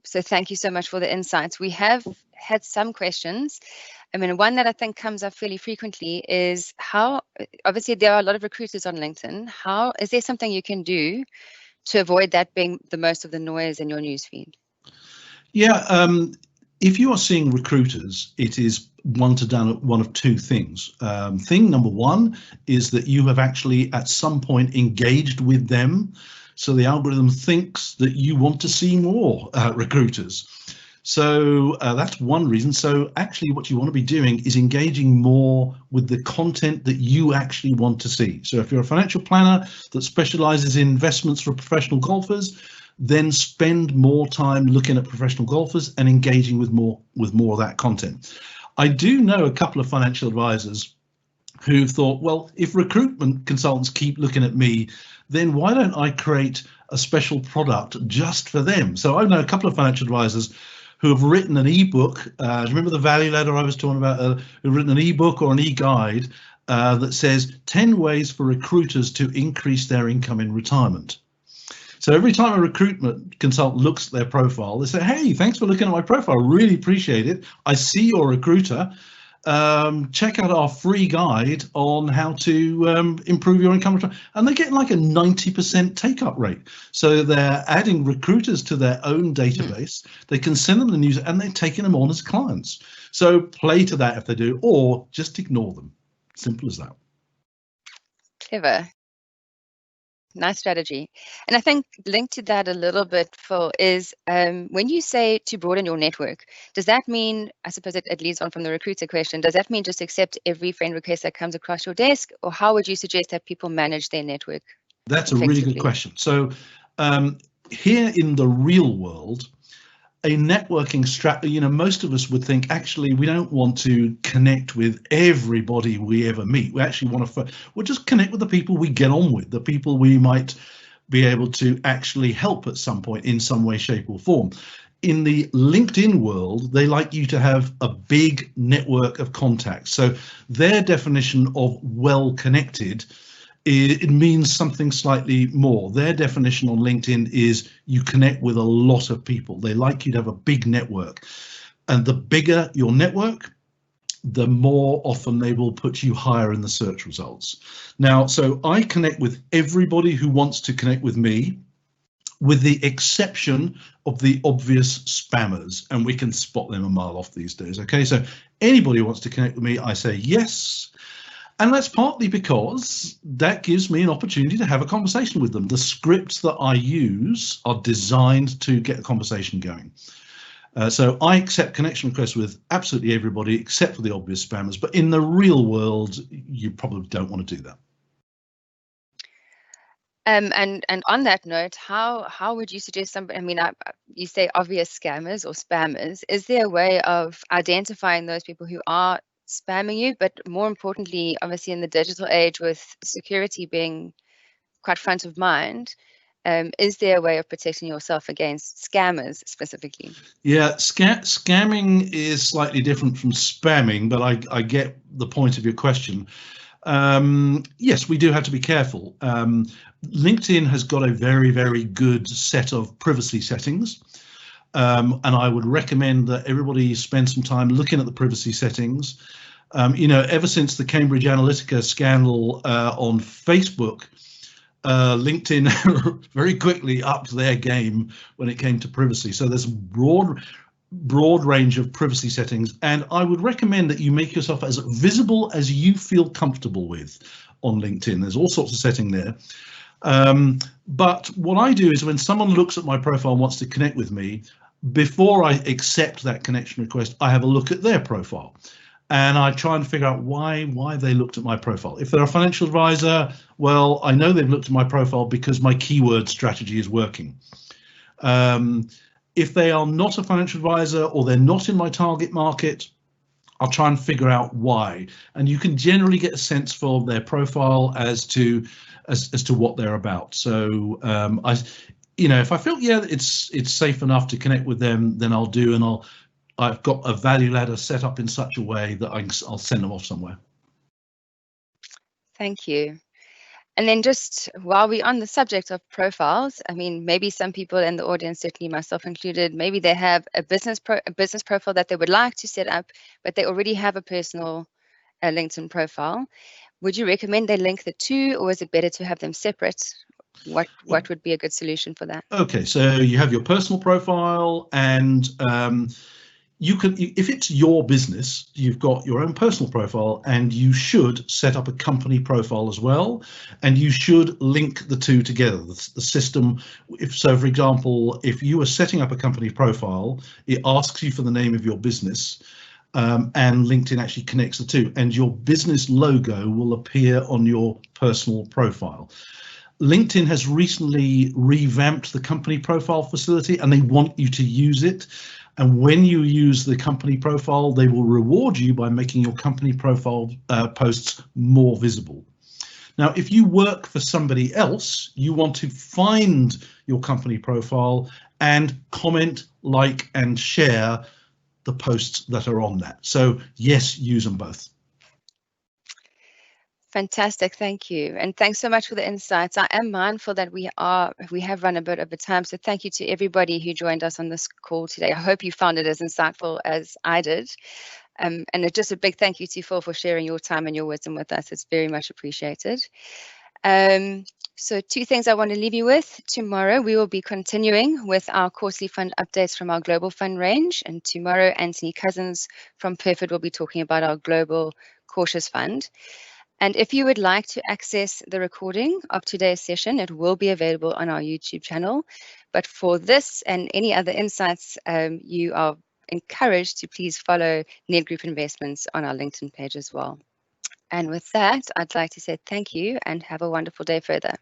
So thank you so much for the insights. We have had some questions. I mean, one that I think comes up fairly frequently is how, obviously there are a lot of recruiters on LinkedIn. Is there something you can do to avoid that being the most of the noise in your newsfeed? Yeah, if you are seeing recruiters, it is one of two things. Thing number one is that you have actually at some point engaged with them. So the algorithm thinks that you want to see more recruiters. So that's one reason. So actually what you want to be doing is engaging more with the content that you actually want to see. So if you're a financial planner that specializes in investments for professional golfers, then spend more time looking at professional golfers and engaging with more of that content. I do know a couple of financial advisors who've thought, well, if recruitment consultants keep looking at me, then why don't I create a special product just for them? So I know a couple of financial advisors who have written an ebook. Remember the value ladder I was talking about? Who've written an ebook or an e-guide that says 10 ways for recruiters to increase their income in retirement. So every time a recruitment consultant looks at their profile, they say, hey, thanks for looking at my profile. Really appreciate it. I see you're a recruiter. check out our free guide on how to improve your income. And they get like a 90% take-up rate. So they're adding recruiters to their own database. They can send them the news and they're taking them on as clients. So play to that if they do, or just ignore them. Simple as that. Clever. Nice strategy. And I think linked to that a little bit, Phil, is when you say to broaden your network, does that mean, I suppose it leads on from the recruiter question, does that mean just accept every friend request that comes across your desk, or how would you suggest that people manage their network? That's a really good question. So here in the real world, a networking strategy, most of us would think, actually, we don't want to connect with everybody we ever meet. We actually want to, we'll just connect with the people we get on with, the people we might be able to actually help at some point in some way, shape or form. In the LinkedIn world, they like you to have a big network of contacts. So their definition of well connected, it means something slightly more. Their definition on LinkedIn is you connect with a lot of people. They like you to have a big network. And the bigger your network, the more often they will put you higher in the search results. Now, so I connect with everybody who wants to connect with me, with the exception of the obvious spammers, and we can spot them a mile off these days. Okay, so anybody who wants to connect with me, I say yes. And that's partly because that gives me an opportunity to have a conversation with them. The scripts that I use are designed to get a conversation going. So I accept connection requests with absolutely everybody except for the obvious spammers. But in the real world, you probably don't want to do that. And on that note, how would you suggest somebody, you say obvious scammers or spammers, is there a way of identifying those people who are spamming you, but more importantly, obviously in the digital age with security being quite front of mind, is there a way of protecting yourself against scammers specifically? Yeah, scamming is slightly different from spamming, but I get the point of your question. Yes, we do have to be careful. LinkedIn has got a very, very good set of privacy settings. And I would recommend that everybody spend some time looking at the privacy settings. Ever since the Cambridge Analytica scandal on Facebook, LinkedIn very quickly upped their game when it came to privacy. So there's a broad range of privacy settings, and I would recommend that you make yourself as visible as you feel comfortable with on LinkedIn. There's all sorts of setting there. But what I do is when someone looks at my profile and wants to connect with me, before I accept that connection request, I have a look at their profile and I try and figure out why they looked at my profile. If they're a financial advisor, well, I know they've looked at my profile because my keyword strategy is working. If they are not a financial advisor or they're not in my target market, I'll try and figure out why. And you can generally get a sense for their profile as to what they're about. So if I feel it's safe enough to connect with them, then I'll do, and I've got a value ladder set up in such a way that I'll send them off somewhere. Thank you. And then just while we're on the subject of profiles, maybe some people in the audience, certainly myself included, maybe they have a business profile that they would like to set up, but they already have a personal LinkedIn profile. Would you recommend they link the two, or is it better to have them separate? What would be a good solution for that? Okay, so you have your personal profile, and you can, if it's your business, you've got your own personal profile, and you should set up a company profile as well, and you should link the two together. The system, for example, if you are setting up a company profile, it asks you for the name of your business. And LinkedIn actually connects the two, and your business logo will appear on your personal profile. LinkedIn has recently revamped the company profile facility, and they want you to use it. And when you use the company profile, they will reward you by making your company profile posts more visible. Now, if you work for somebody else, you want to find your company profile and comment, like, and share the posts that are on that. So yes, use them both. Fantastic, thank you. And thanks so much for the insights. I am mindful that we have run a bit over time, so thank you to everybody who joined us on this call today. I hope you found it as insightful as I did. And just a big thank you to Phil for sharing your time and your wisdom with us. It's very much appreciated. So 2 things I want to leave you with. Tomorrow, we will be continuing with our quarterly fund updates from our global fund range. And tomorrow, Anthony Cousins from Perford will be talking about our global cautious fund. And if you would like to access the recording of today's session, it will be available on our YouTube channel. But for this and any other insights, you are encouraged to please follow Nedgroup Investments on our LinkedIn page as well. And with that, I'd like to say thank you and have a wonderful day further.